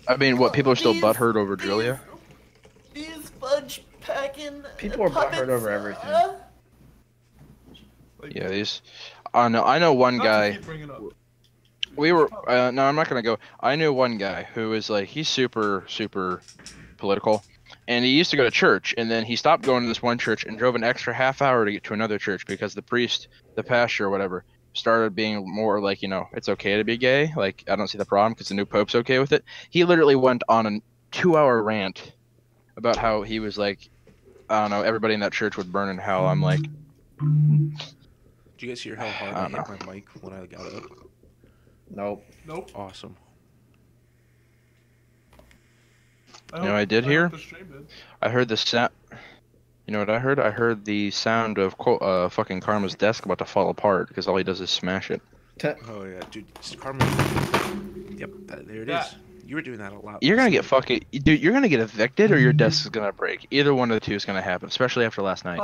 I mean, what people are still butthurt over Julia? These fudge packing. People are butthurt over everything. Like, Yeah, these. I know one not to guy. keep bringing up. We were no, I'm not gonna go. I knew one guy who was like he's super political, and he used to go to church, and then he stopped going to this one church and drove an extra half hour to get to another church because the priest, the pastor or whatever, started being more like, it's okay to be gay. Like, I don't see the problem because the new pope's okay with it. He literally went on a 2-hour rant about how he was like, I don't know, everybody in that church would burn in hell. I'm like, Did you guys hear how hard I I don't hit know. my mic when I got up? Nope. Nope. Awesome. I did hear? hope the stream did. I heard the sound. You know what I heard? I heard the sound of fucking Karma's desk about to fall apart because all he does is smash it. Oh yeah, dude. It's Carmen. Yep, there it is. Yeah. You were doing that a lot. You're gonna last get night. fucking, dude. You're gonna get evicted or your desk is gonna break. Either one of the two is gonna happen, especially after last night.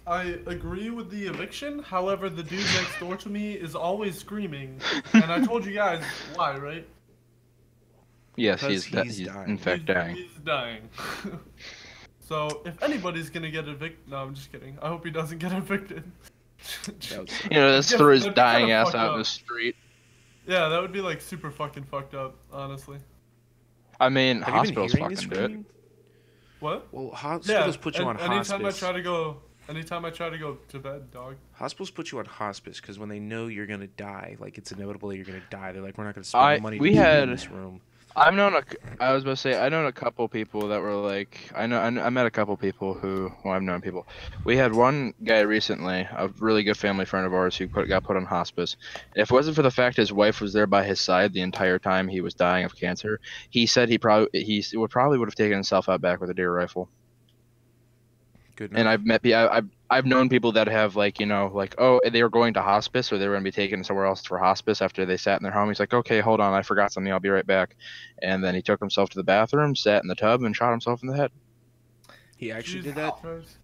I agree with the eviction. However, the dude next door to me is always screaming, and I told you guys why, right? Yes, Because he's he's dying. in fact dying. He's dying. So if anybody's gonna get evicted, no, I'm just kidding. I hope he doesn't get evicted. That was- Let's Yeah, throw his that'd be dying kinda ass fucked out in up. the street. Yeah, that would be like super fucking fucked up, honestly. I mean, Have you been hospitals hearing his fucking do it. screaming? What? Well, Yeah. hospitals put you on anytime hospice. anytime I try to go to bed, dog. Hospitals put you on hospice because when they know you're gonna die, like it's inevitable that you're gonna die, they're like, we're not gonna spend the money to keep you in this room. I was about to say, I known a couple people that were like, I met a couple people who, well, I've known people. We had one guy recently, a really good family friend of ours, who got put on hospice. If it wasn't for the fact his wife was there by his side the entire time he was dying of cancer, he said he would have taken himself out back with a deer rifle. Good. And I've known people that have like, oh, they were going to hospice or they were going to be taken somewhere else for hospice after they sat in their home. He's like, okay, hold on, I forgot something. I'll be right back. And then he took himself to the bathroom, sat in the tub, and shot himself in the head. He actually Jesus did that. Christ.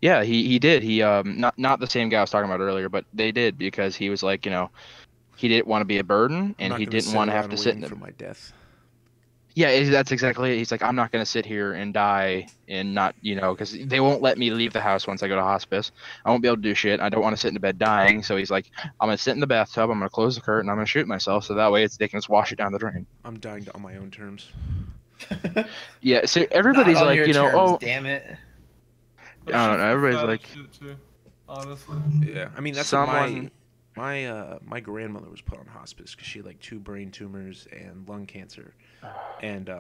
Yeah, he did. He not the same guy I was talking about earlier, but they did because he was like, he didn't want to be a burden I'm and not he gonna didn't sit want to have around to sit in waiting the for my death. Yeah, that's exactly it. He's like, I'm not going to sit here and die and not, because they won't let me leave the house once I go to hospice. I won't be able to do shit. I don't want to sit in the bed dying. So he's like, I'm going to sit in the bathtub. I'm going to close the curtain. I'm going to shoot myself. So that way they can just wash it down the drain. I'm dying on my own terms. Yeah, so everybody's Not on like, your terms, oh, damn it. That's I don't know, just everybody's sad like- shit, too, honestly. Yeah, I mean that's Someone- what my grandmother was put on hospice because she had like 2 brain tumors and lung cancer, and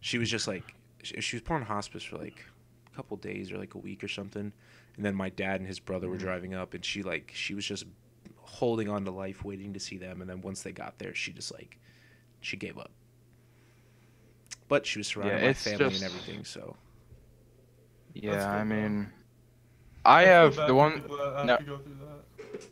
she was just like she was put on hospice for like a couple days or like a week or something, and then my dad and his brother were driving up, and she was just holding on to life, waiting to see them, and then once they got there, she gave up. But she was surrounded by it's family just- and everything, so. Yeah, That's I good, mean, I I feel have bad the for one. people that have no. to go through that.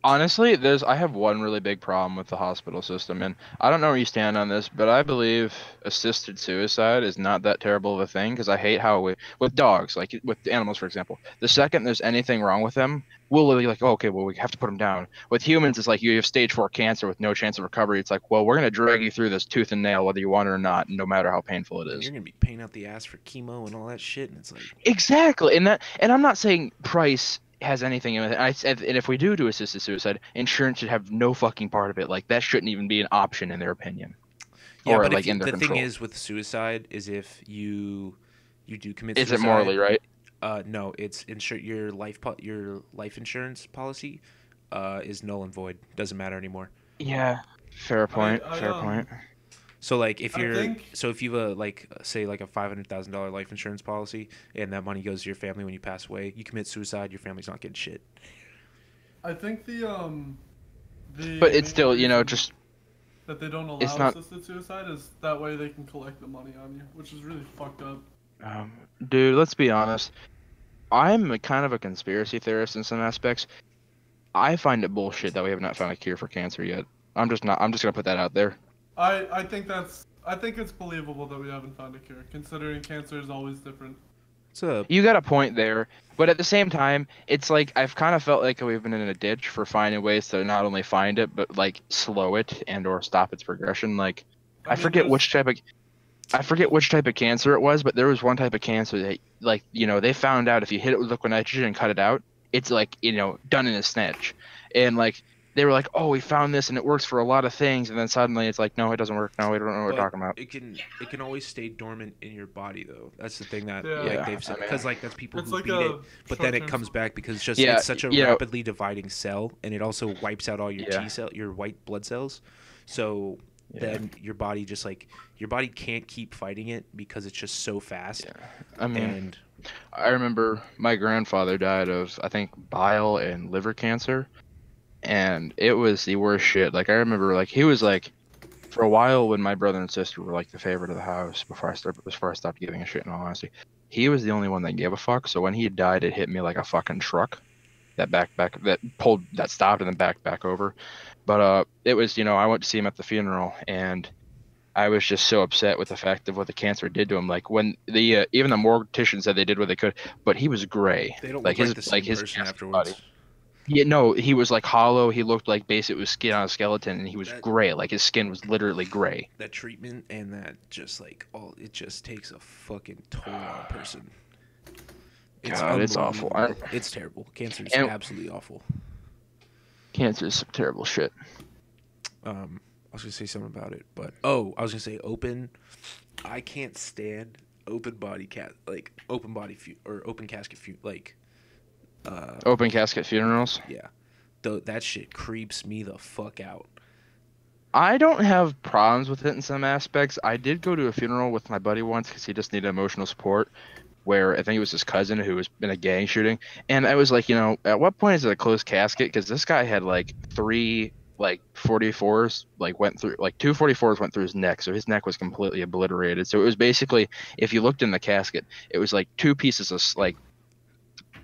Honestly, I have one really big problem with the hospital system, and I don't know where you stand on this, but I believe assisted suicide is not that terrible of a thing because I hate how with dogs, like with animals, for example, the second there's anything wrong with them, we'll be like, oh, okay, well, we have to put them down. With humans, it's like you have stage 4 cancer with no chance of recovery. It's like, well, we're gonna drag you through this tooth and nail, whether you want it or not, no matter how painful it And is. you're gonna be paying out the ass for chemo and all that shit, and it's like. Exactly, and I'm not saying price has anything in it. And if we do assisted suicide, insurance should have no fucking part of it. Like that shouldn't even be an option in their opinion. Yeah, or but like in their the control. thing is with suicide is if you do commit Is suicide. it morally right? No, it's your life insurance policy is null and void. Doesn't matter anymore. Yeah. Fair point. Fair point. So like if I you're think- so if you've say like a $500,000 life insurance policy and that money goes to your family when you pass away, you commit suicide, your family's not getting shit. I think the But it's main still, reason just that they don't it's allow not- assisted suicide is that way they can collect the money on you, which is really fucked up. dude, let's be honest. I'm kind of a conspiracy theorist in some aspects. I find it bullshit that we have not found a cure for cancer yet. I'm just gonna put that out there. I think it's believable that we haven't found a cure, considering cancer is always different. It's a You got a point there, but at the same time, it's like I've kind of felt like we've been in a ditch for finding ways to not only find it, but like slow it and or stop its progression. Like I mean, forget there's- which type of cancer it was, but there was one type of cancer that they found out if you hit it with liquid nitrogen and cut it out, it's like done in a snitch, and like they were like, oh, we found this and it works for a lot of things, and then suddenly it's like, no, it doesn't work. No, we don't know what we're talking about. It can always stay dormant in your body though. That's the thing that Yeah. like they've I said mean, because like that's people It's who like beat it, a but then it short-term comes back because it's just Yeah, it's such a you know- rapidly dividing cell, and it also wipes out all your Yeah. T cell, your white blood cells. So then your body just like your body can't keep fighting it because it's just so fast. Yeah. I mean, And I remember my grandfather died of, I think, bile and liver cancer, and it was the worst shit. Like I remember, like he was like, for a while when my brother and sister were like the favorite of the house before I stopped giving a shit. In all honesty, he was the only one that gave a fuck. So when he died, it hit me like a fucking truck. That stopped and then back over. But it was, I went to see him at the funeral, and I was just so upset with the fact of what the cancer did to him. Like when the even the mortician said they did what they could, but he was gray. they don't like look his like the same his person casket afterwards. body. Yeah, no, he was like hollow. He looked like basically was skin on a skeleton, and he was That- gray. Like his skin was literally gray. That treatment and that just like it just takes a fucking toll on a person. God, it's awful. unbelievable. It's terrible. Cancer is And- absolutely awful. Cancer is some terrible shit. I was gonna say something about it, but I was gonna say open. I can't stand open body or open casket like. Open casket funerals. Yeah, that shit creeps me the fuck out. I don't have problems with it in some aspects. I did go to a funeral with my buddy once because he just needed emotional support, where I think it was his cousin who was in a gang shooting, and I was like, at what point is it a closed casket? Because this guy had like 3 44s went through, 2 44s went through his neck, so his neck was completely obliterated. So it was basically, if you looked in the casket, it was like 2 pieces of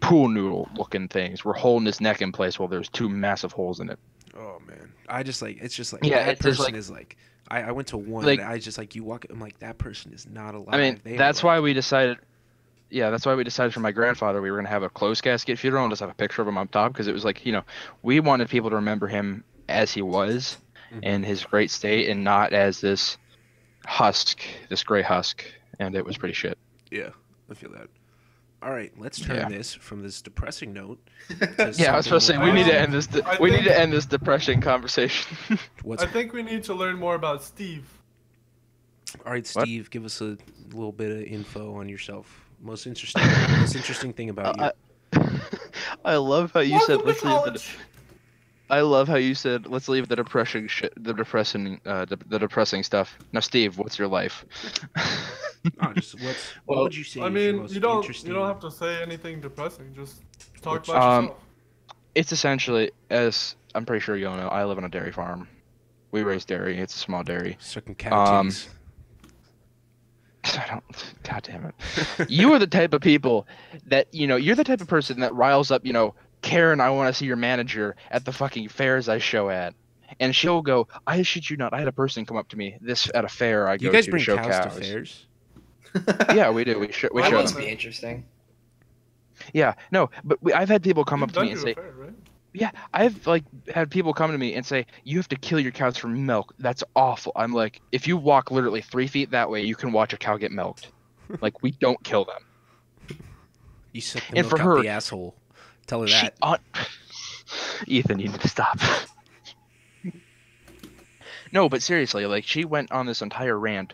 pool noodle looking things were holding his neck in place while there's 2 massive holes in it. Oh man, I just like it's just like Yeah, that it's just, person is like. I went to one. Like- and I just like you walk. I'm like that person is not alive. I mean, They are, that's like- why we decided. Yeah, that's why we decided for my grandfather we were gonna have a closed casket funeral and just have a picture of him up top, because it was like, we wanted people to remember him as he was in his great state, and not as this gray husk, and it was pretty shit. Yeah, I feel that. All right, let's turn Yeah. this from this depressing note. Yeah, I was supposed to say we more need to positive. end this. I We need think- to end this depression conversation. What's I think we need to learn more about Steve. all right, What? Steve? Give us a little bit of info on yourself. Most interesting thing about you. I love how you Welcome said to let's leave the. college. I love how you said let's leave the depressing shit, the depressing stuff. Now, Steve, what's your life? No, just what Well, would you say? I is your mean, most you don't interesting... have to say anything depressing. Just talk Which- about yourself. It's essentially, as I'm pretty sure you all know, I live on a dairy farm. We raise dairy. It's a small dairy. Sucking cow titties. I don't. God damn it. You are the type of people that you're the type of person that riles up. Karen, I want to see your manager at the fucking fairs I show at, and she'll go, I shit you not. I had a person come up to me at a fair I Do you go guys to bring show cows cows. to fairs? Yeah, we do. We show That must them. be interesting. Yeah, no, but I've had people come You've up to me been and to a say, fair, right? yeah, I've had people come to me and say, you have to kill your cows for milk. That's awful. I'm like, if you walk literally 3 feet that way, you can watch a cow get milked. Like, we don't kill them. You suck the And milk for out her- the asshole. Tell her She, that. Ethan, you need to stop. No, but seriously, she went on this entire rant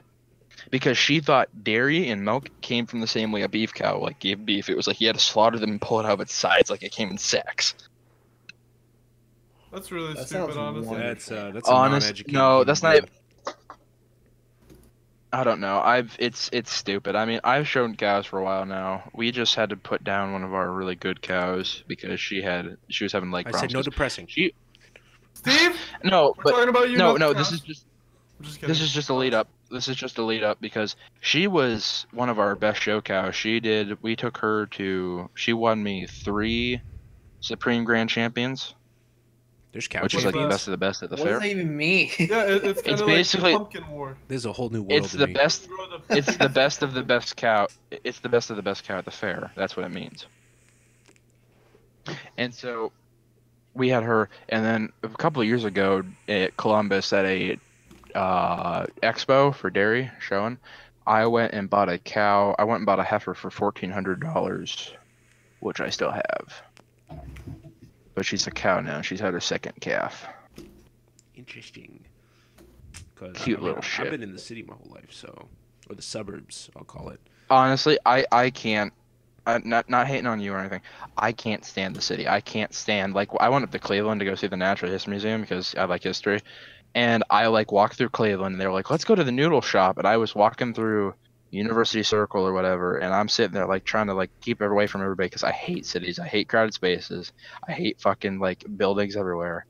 because she thought dairy and milk came from the same way a beef cow gave beef. It was like you had to slaughter them and pull it out of its sides like it came in sacks. That's really That stupid, sounds honestly. wonderful. That's a Honest- non-educated. no, human that's not being. I don't know. It's stupid. I mean, I've shown cows for a while now. We just had to put down one of our really good cows because she was having leg I problems. said no depressing. She Steve, no, we're but talking about you. no, not no. the This cows. is just I'm just kidding. This is just a lead up. This is just a lead up because she was one of our best show cows. We took her to. She won me 3 Supreme Grand Champions, There's cow which is What's like the that? best of the best at the What fair. does that even mean? Yeah, it's kind of like basically- the pumpkin war. There's a whole new world It's to the me. best. Grow the- It's the best of the best cow. It's the best of the best cow at the fair. That's what it means. And so we had her, and then a couple of years ago at Columbus at a expo for dairy showing, I went and bought a cow. I went and bought a heifer for $1,400, which I still have. but she's a cow now. She's had her second calf. Interesting. Cause, Cute little I've shit. been in the city my whole life, so or the suburbs, I'll call it. Honestly, I can't. Not hating on you or anything. I can't stand the city. I can't stand like I went up to Cleveland to go see the Natural History Museum because I like history, and I like walked through Cleveland and they were like, let's go to the noodle shop, and I was walking through University Circle or whatever, and I'm sitting there like trying to like keep away from everybody because I hate cities. I hate crowded spaces. I hate fucking like buildings everywhere.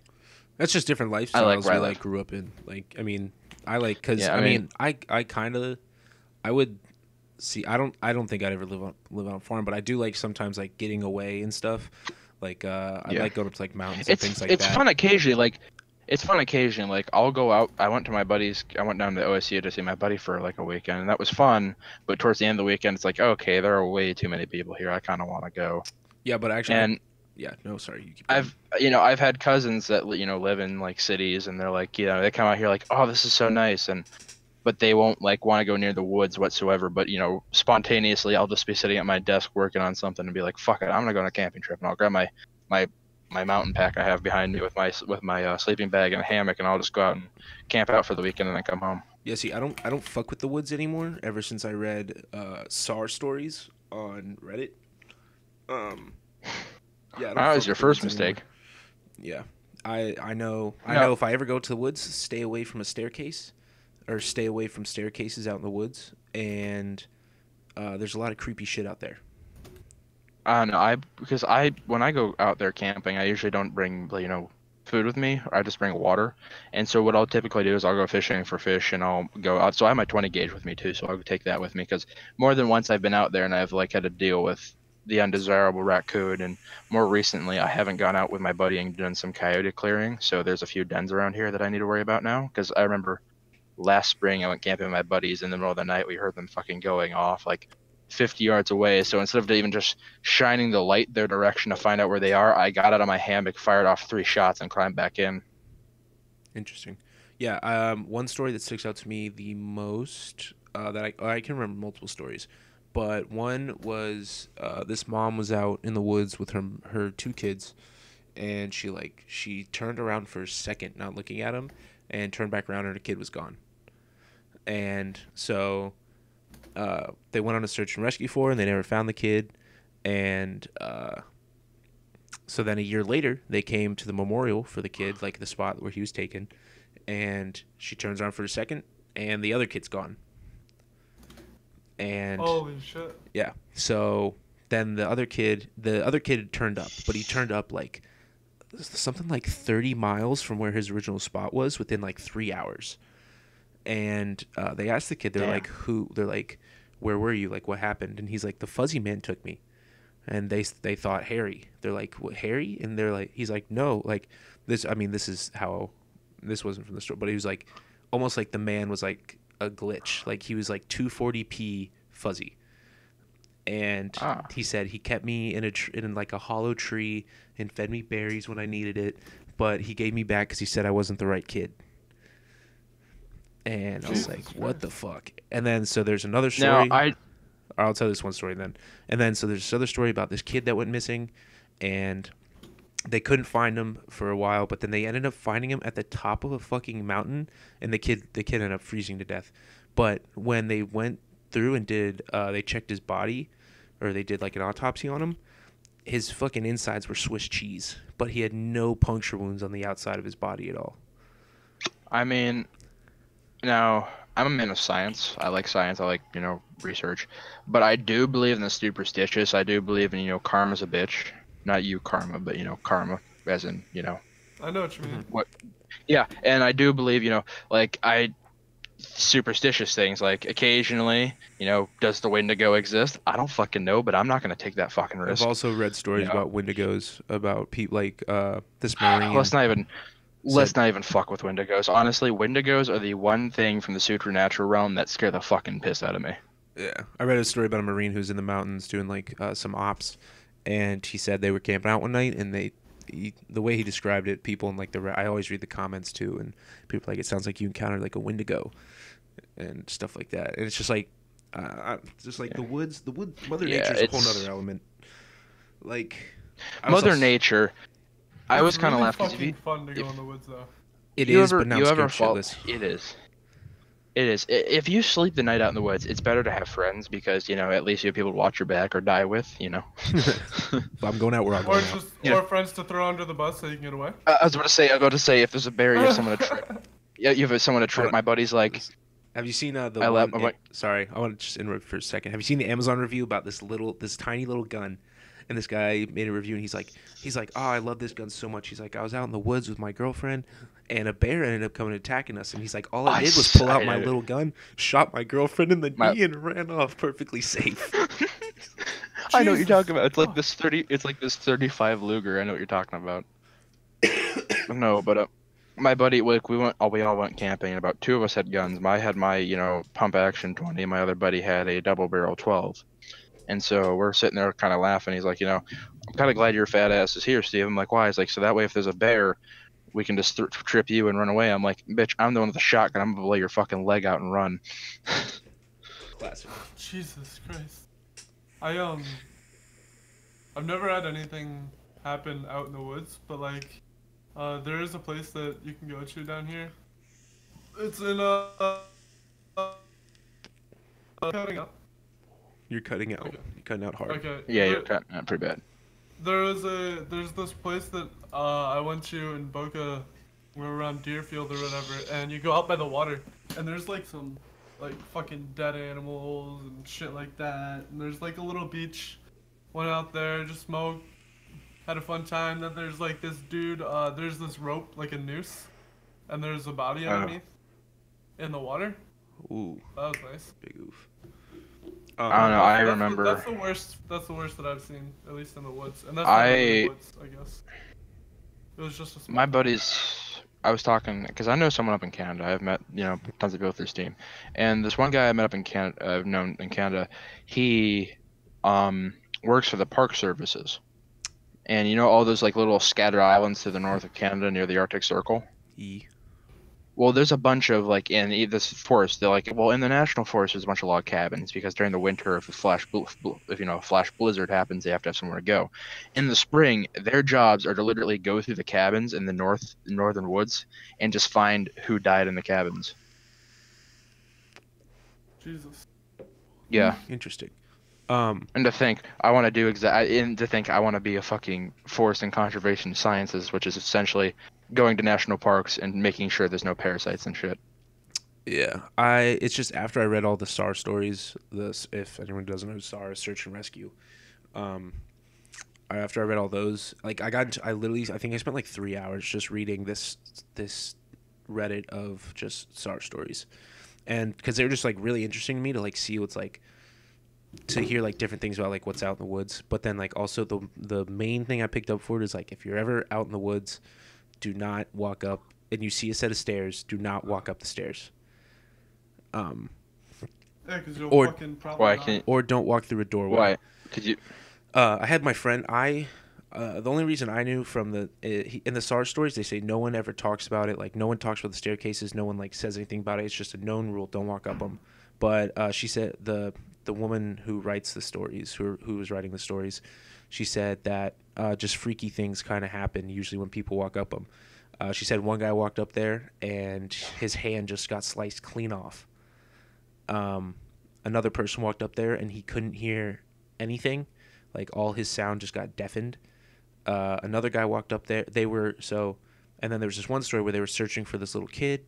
That's just different I like lifestyles where we I like live. grew up in. Like, I mean, I like because Yeah, I I mean, mean- I kind of I would see. I don't think I'd ever live on a farm, but I do like sometimes like getting away and stuff. Like, I Yeah. like going up to like mountains and things like It's that. fun occasionally. Like it's fun occasionally. Like I'll go out. I went to my buddy's. I went down to OSU to see my buddy for like a weekend, and that was fun. But towards the end of the weekend, it's like okay, there are way too many people here. I kind of want to go. Yeah, but actually, And yeah, no, sorry, you keep going. I've had cousins that live in like cities, and they're like they come out here like oh this is so nice, but they won't like want to go near the woods whatsoever. But spontaneously, I'll just be sitting at my desk working on something and be like fuck it, I'm gonna go on a camping trip, and I'll grab my mountain pack I have behind me with my sleeping bag and a hammock, and I'll just go out and camp out for the weekend and then come home. Yeah, see, I don't fuck with the woods anymore. Ever since I read SAR stories on Reddit. Yeah, I don't That fuck was your with the woods first mistake. anymore. Yeah, I know No. if I ever go to the woods, stay away from a staircase, or stay away from staircases out in the woods, and there's a lot of creepy shit out there. No, because when I go out there camping, I usually don't bring food with me. I just bring water. And so what I'll typically do is I'll go fishing for fish, and I'll go out. So I have my 20 gauge with me too, so I'll take that with me because more than once I've been out there and I've like had to deal with the undesirable raccoon, and more recently I haven't gone out with my buddy and done some coyote clearing. So there's a few dens around here that I need to worry about now because I remember last spring I went camping with my buddies in the middle of the night. We heard them fucking going off like 50 yards away. So instead of even just shining the light their direction to find out where they are, I got out of my hammock, fired off 3 shots, and climbed back in. Interesting. Yeah, one story that sticks out to me the most that I can remember multiple stories, but one was this mom was out in the woods with her 2 kids, and she turned around for a second, not looking at him, and turned back around, and her kid was gone. And so they went on a search and rescue for her, and they never found the kid. And so then a year later, they came to the memorial for the kid, like the spot where he was taken. And she turns around for a second, and the other kid's gone. And Holy shit. yeah, so then the other kid turned up, but he turned up like something like 30 miles from where his original spot was within like 3 hours. And they asked the kid, they're Damn. like, they're like, where were you? Like, what happened? And he's like, the fuzzy man took me. And they thought Harry. They're like, what, Harry? And they're like, he's like, no, like this. I mean, this wasn't from the story, but he was like, almost like the man was like a glitch. Like he was like 240p fuzzy. And he said he kept me in like a hollow tree and fed me berries when I needed it, but he gave me back because he said I wasn't the right kid. And I was Jesus like, Christ. what the fuck? And then so there's another story. Now I'll tell this one story then. And then so there's this other story about this kid that went missing, and they couldn't find him for a while, but then they ended up finding him at the top of a fucking mountain, and the kid ended up freezing to death. But when they went through and they checked his body, or they did like an autopsy on him, his fucking insides were Swiss cheese, but he had no puncture wounds on the outside of his body at all. I mean, now I'm a man of science. I like science. I like research, but I do believe in the superstitious. I do believe in karma's a bitch. Not you karma, but karma as in I know what you mean. what. Yeah, and I do believe superstitious things like occasionally does the Wendigo exist? I don't fucking know, but I'm not gonna take that fucking risk. I've also read stories Yeah. about Wendigos, about people like this Marine. Let's not even fuck with Wendigos. Honestly, Wendigos are the one thing from the supernatural realm that scare the fucking piss out of me. Yeah, I read a story about a Marine who's in the mountains doing like some ops, and he said they were camping out one night, and the way he described it, people in like I always read the comments too, and people are like, it sounds like you encountered like a Wendigo, and stuff like that, and it's just like the woods, Mother Yeah, Nature's a whole it's- nother element. Like Mother Nature I It's was kind of really laughing fucking fun to go in the woods though. It you is, ever but now you I'm ever scared fall. shitless. It is. It is. If you sleep the night out in the woods, it's better to have friends because at least you have people to watch your back or die with. If I'm going out, we're all Or going out. just Yeah. or friends to throw under the bus so you can get away. I was about to say if there's a bear, you have someone to trip. Yeah, you have someone to trip. My buddy's like, Have you seen the I one? left. I'm like, Sorry, I want to just interrupt for a second. Have you seen the Amazon review about this tiny little gun? And this guy made a review, and he's like, oh, I love this gun so much. He's like, I was out in the woods with my girlfriend, and a bear ended up coming and attacking us. And he's like, all I did was pull out my little gun, shot my girlfriend in the knee, and ran off perfectly safe. I know what you're Jesus talking about. It's like fuck. this 30. It's like this 35 Luger. I know what you're talking about. No, but my buddy, like we all went camping, and about 2 of us had guns. I had my pump action 20. My other buddy had a double barrel 12. And so we're sitting there kind of laughing. He's like, I'm kind of glad your fat ass is here, Steve. I'm like, why? He's like, so that way if there's a bear, we can just trip you and run away. I'm like, bitch, I'm the one with the shotgun. I'm gonna blow your fucking leg out and run. Classic. Jesus Christ. I've never had anything happen out in the woods, but like, there is a place that you can go to down here. It's in cutting up. You're cutting out. Okay. You're cutting out hard. Okay. Yeah, you're cutting pretty bad. There's this place that I went to in Boca, we're around Deerfield or whatever, and you go out by the water, and there's like some like fucking dead animals and shit like that, and there's like a little beach. Went out there, just smoked, had a fun time. Then there's like this dude, there's this rope like a noose, and there's a body underneath in the water. Ooh, That was nice. big oof. I don't know. I That's remember. That's the worst. That's the worst that I've seen, at least in the woods. And that's not really the woods, I guess. It was just a small. My buddies, I was talking because I know someone up in Canada. I've met tons of people through Steam, and this one guy I met up in Canada, I've known in Canada, he works for the park services, and all those like little scattered islands to the north of Canada near the Arctic Circle. Well, there's a bunch of like in this forest. They're like, well, in the national forest, there's a bunch of log cabins because during the winter, if a flash blizzard happens, they have to have somewhere to go. In the spring, their jobs are to literally go through the cabins in the northern woods and just find who died in the cabins. Jesus. Yeah. Interesting. And to think I want to do I want to be a fucking forest and conservation sciences, which is essentially going to national parks and making sure there's no parasites and shit. Yeah, it's just after I read all the SAR stories, if anyone doesn't know SAR, Search and Rescue. After I read all those, like I think I spent like 3 hours just reading this Reddit of just SAR stories, and because they were just like really interesting to me to like see what's like, to hear like different things about like what's out in the woods. But then like also the main thing I picked up for it is like if you're ever out in the woods, do not walk up and you see a set of stairs, do not walk up the stairs. Yeah, because you'll Or- fucking probably die. Or don't walk through a doorway. Why? Could you? I had my friend. The only reason I knew from in the SAR stories, they say no one ever talks about it. Like no one talks about the staircases. No one like says anything about it. It's just a known rule. Don't walk up them. But she said the woman who writes the stories, who was writing the stories, she said that just freaky things kind of happen usually when people walk up them. She said one guy walked up there and his hand just got sliced clean off. Another person walked up there and he couldn't hear anything. Like all his sound just got deafened. Another guy walked up there. And then there was this one story where they were searching for this little kid,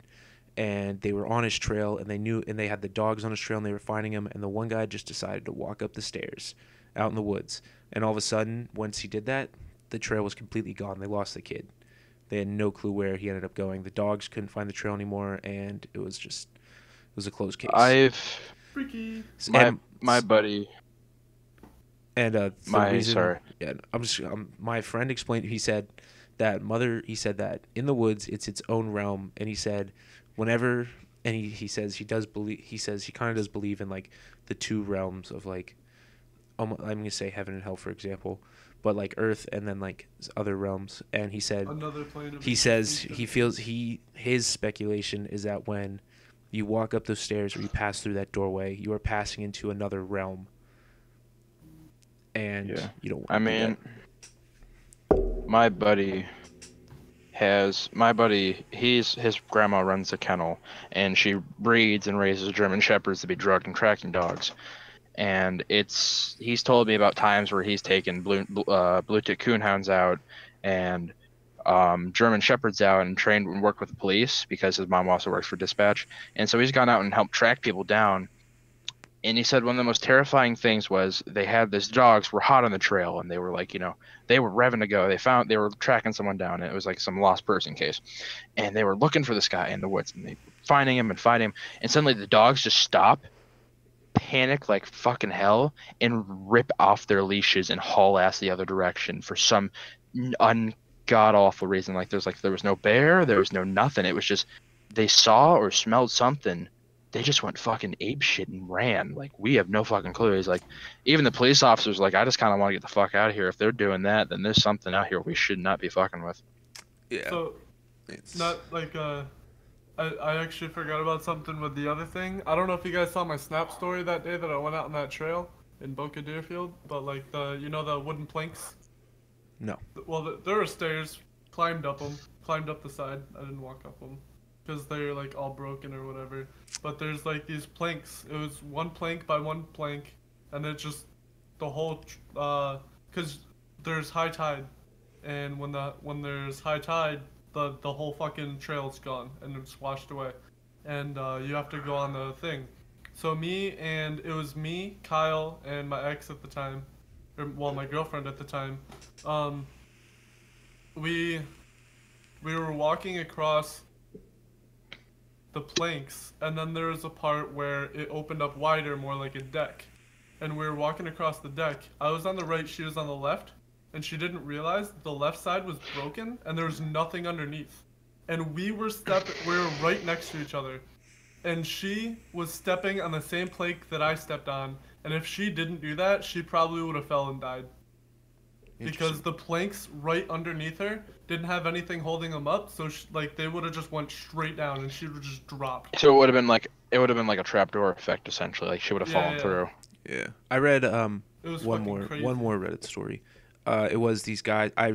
and they were on his trail, and they had the dogs on his trail, and they were finding him. And the one guy just decided to walk up the stairs, out in the woods. And all of a sudden, once he did that, the trail was completely gone. They lost the kid. They had no clue where he ended up going. The dogs couldn't find the trail anymore, and it was a closed case. Freaky. My buddy. And Sorry. Yeah, my friend explained. He said that in the woods it's its own realm, and he said whenever, and he says he kind of does believe in like the two realms of like, I'm gonna say heaven and hell for example, but like earth and then like other realms. And he said Another plane of he says he feels his speculation is that when you walk up those stairs or you pass through that doorway, you are passing into another realm. And Yeah. you don't want I to do mean, that. my buddy, has my buddy. His grandma runs a kennel, and she breeds and raises German shepherds to be drug and tracking dogs. And he's told me about times where he's taken blue tick coonhounds out and German shepherds out and trained and worked with the police because his mom also works for dispatch. And so he's gone out and helped track people down. And he said one of the most terrifying things was they had these dogs were hot on the trail and they were like, they were revving to go. They were tracking someone down and it was like some lost person case. And they were looking for this guy in the woods and they were finding him and finding him. And suddenly the dogs just stop, panic like fucking hell, and rip off their leashes and haul ass the other direction for some god awful reason. Like there was no bear, there was no nothing. It was just they saw or smelled something. They just went fucking ape shit and ran. Like, we have no fucking clue. He's like, even the police officers like, I just kind of want to get the fuck out of here. If they're doing that, then there's something out here we should not be fucking with. Yeah. So, It's not like I actually forgot about something with the other thing. I don't know if you guys saw my Snap story that day that I went out on that trail in Boca Deerfield, but like the wooden planks. No. Well, there were stairs. Climbed up the side. I didn't walk up them because they're like all broken or whatever. But there's like these planks. It was one plank by one plank, and it's just the whole because there's high tide, and when there's high tide, the whole fucking trail's gone and it's washed away, and you have to go on the thing. So it was me, Kyle, and my ex at the time, or my girlfriend at the time. We were walking across the planks, and then there was a part where it opened up wider, more like a deck. And we were walking across the deck. I was on the right, she was on the left, and she didn't realize the left side was broken and there was nothing underneath. And we were right next to each other. And she was stepping on the same plank that I stepped on, and if she didn't do that, she probably would have fell and died. Because the planks right underneath her didn't have anything holding them up, so they would have just went straight down, and she would have just dropped. So it would have been like a trapdoor effect essentially. Like she would have fallen through. Yeah. I read It was one fucking more crazy. Reddit story. It was these guys. I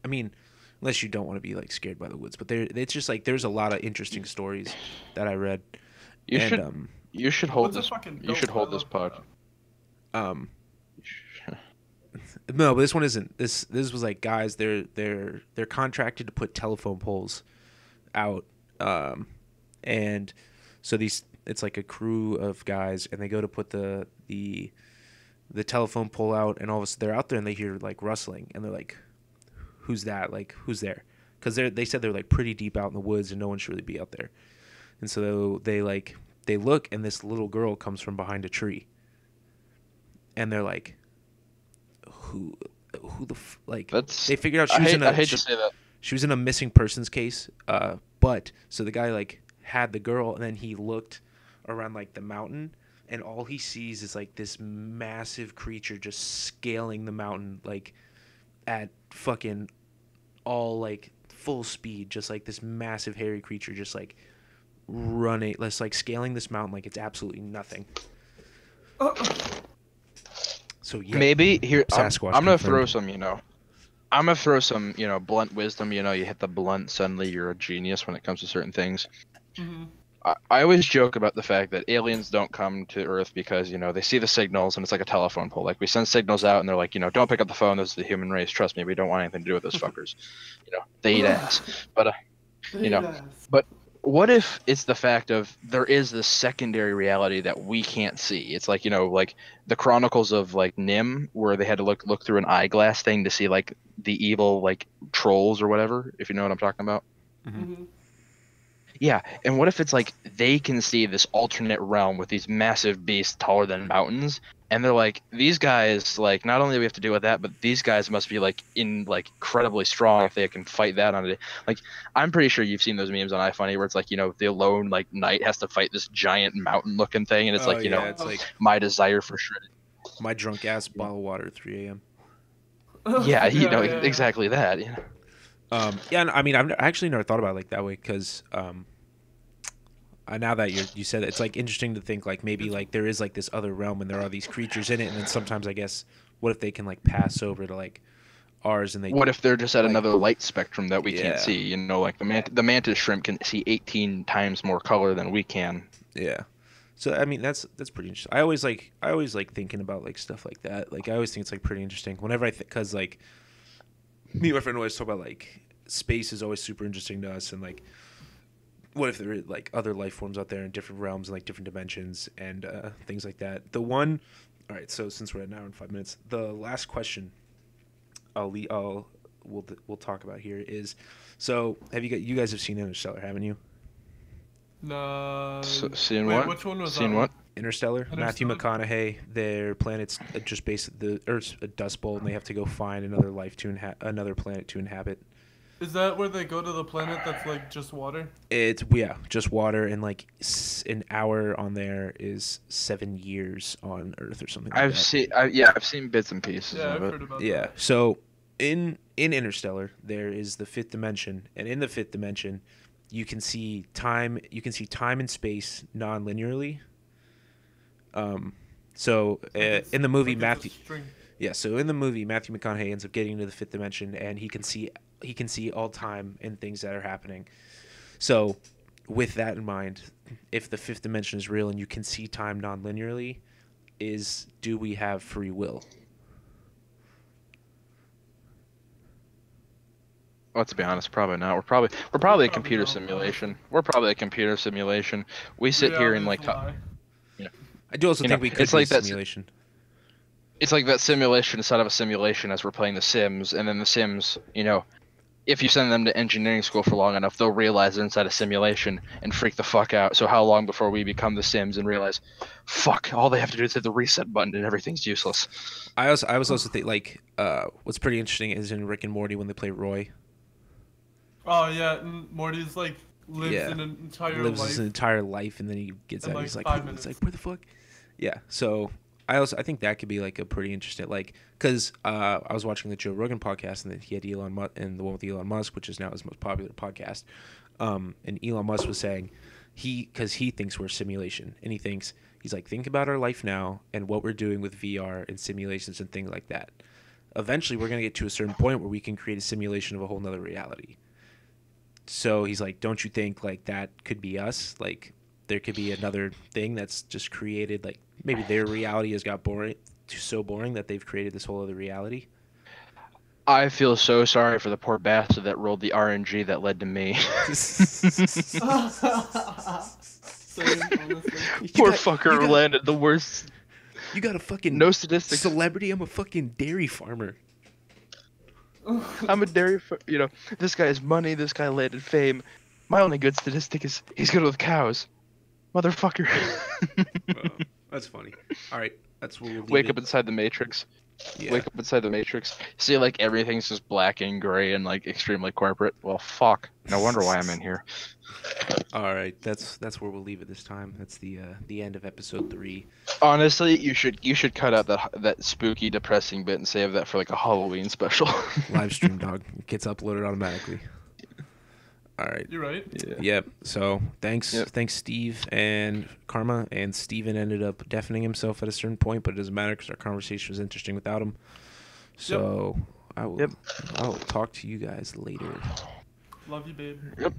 mean, unless you don't want to be like scared by the woods, but it's just like there's a lot of interesting stories that I read. You should hold Woods are this. fucking You dope, should hold I this love pod. that. No, but this one isn't. This was like guys. They're contracted to put telephone poles out, and so it's like a crew of guys, and they go to put the telephone pole out, and all of a sudden they're out there and they hear like rustling, and they're like, "Who's that? Like, who's there?" Because they said they're like pretty deep out in the woods and no one should really be out there, and so they look, and this little girl comes from behind a tree, and they're like, who they figured out I hate to say that. she was in a missing persons case, but so the guy like had the girl, and then he looked around like the mountain, and all he sees is like this massive creature just scaling the mountain like at fucking all like full speed, just like this massive hairy creature just like running, just like scaling this mountain like it's absolutely nothing. So yeah, Maybe here Sasquatch I'm gonna confirmed. throw some, I'm gonna throw some, blunt wisdom. You hit the blunt, suddenly you're a genius when it comes to certain things. Mhm. I always joke about the fact that aliens don't come to Earth because, they see the signals and it's like a telephone pole. Like we send signals out and they're like, don't pick up the phone. This is the human race. Trust me, we don't want anything to do with those fuckers. They eat ass. But but what if it's the fact of there is this secondary reality that we can't see? It's like, like the Chronicles of like Nim, where they had to look through an eyeglass thing to see like the evil like trolls or whatever, if you know what I'm talking about. Mhm. Yeah, and what if it's like they can see this alternate realm with these massive beasts taller than mountains, and they're like, these guys, like, not only do we have to deal with that, but these guys must be like incredibly strong if they can fight that on it. Like, I'm pretty sure you've seen those memes on iFunny where it's like, the lone like knight has to fight this giant mountain looking thing, and it's Oh, like, yeah, it's like my desire for shredded. my drunk ass bottle of water at 3 a.m. Yeah, Yeah. exactly that. Yeah, and I mean, I've actually never thought about it like that way because now that you said it, it's like interesting to think like maybe like there is like this other realm and there are these creatures in it, and then sometimes I guess what if they can like pass over to like ours, and they What if they're just at like- another light spectrum that we Yeah. can't see? You know, like the mantis shrimp can see 18 times more color than we can. Yeah. So I mean that's pretty interesting. I always like thinking about like stuff like that. Like I always think it's like pretty interesting. Whenever I think, cause like me and my friend always talk about like space is always super interesting to us, and like what if there are like other life forms out there in different realms and like different dimensions and things like that. All right. So since we're at an hour and 5 minutes, the last question we'll talk about here is, so you guys have seen Interstellar, haven't you? No. Seeing Wait, what? which one was Seeing that? what? Matthew Interstellar? McConaughey. Their planet's just basically the Earth's a dust bowl, and they have to go find another another planet to inhabit. Is that where they go to the planet that's like just water? It's just water, and like an hour on there is 7 years on Earth or something. Like that. I've seen bits and pieces Yeah, of I've it. heard about Yeah. that. So in Interstellar, there is the fifth dimension, and in the fifth dimension, you can see time. You can see time and space non-linearly. In the movie, Like it's a string. So in the movie, Matthew McConaughey ends up getting into the fifth dimension, and he can see all time and things that are happening. So, with that in mind, if the fifth dimension is real and you can see time non-linearly, do we have free will? Let's be honest, probably not. We're probably a computer don't. simulation. We're probably a computer simulation. We sit here and like Reality is a lie. I do also You think know, we could it's be like a that- simulation. It's like that simulation inside of a simulation as we're playing The Sims, and then The Sims, you know, if you send them to engineering school for long enough, they'll realize they're inside a simulation and freak the fuck out. So how long before we become The Sims and realize, fuck, all they have to do is hit the reset button and everything's useless. I was also think like what's pretty interesting is in Rick and Morty when they play Roy. Oh yeah, and Morty's like lives Yeah. an entire Lives life. his entire life, and then he gets In, out. like, He's like, 5 it's minutes. like, where the fuck? Yeah. So I think that could be like a pretty interesting, like, because I was watching the Joe Rogan podcast, and then he had Elon Musk, and the one with Elon Musk, which is now his most popular podcast. And Elon Musk was saying because he thinks we're a simulation, and he's like, think about our life now and what we're doing with VR and simulations and things like that. Eventually, we're gonna get to a certain point where we can create a simulation of a whole nother reality. So he's like, don't you think like that could be us? Like there could be another thing that's just created, like maybe their reality has got so boring that they've created this whole other reality. I feel so sorry for the poor bastard that rolled the RNG that led to me. Same, honestly. Poor got- fucker you got- landed the worst. You got a fucking No statistics. celebrity. I'm a fucking dairy farmer. I'm a you know, this guy has money, this guy landed fame. My only good statistic is he's good with cows. Motherfucker. That's funny. All right, that's what we'll leave Wake it. up inside the Matrix. Yeah. Wake up inside the Matrix. See, like, everything's just black and gray and, like, extremely corporate. Well, fuck. No wonder why I'm in here. All right, that's where we'll leave it this time. That's the end of episode 3. Honestly, you should cut out that spooky, depressing bit and save that for, like, a Halloween special. Live stream, dog. It gets uploaded automatically. All right. You're right. Yeah. Yep. So thanks, Yep. thanks Steve and Karma. And Steven ended up deafening himself at a certain point, but it doesn't matter because our conversation was interesting without him. So I will talk to you guys later. Love you, babe. Yep.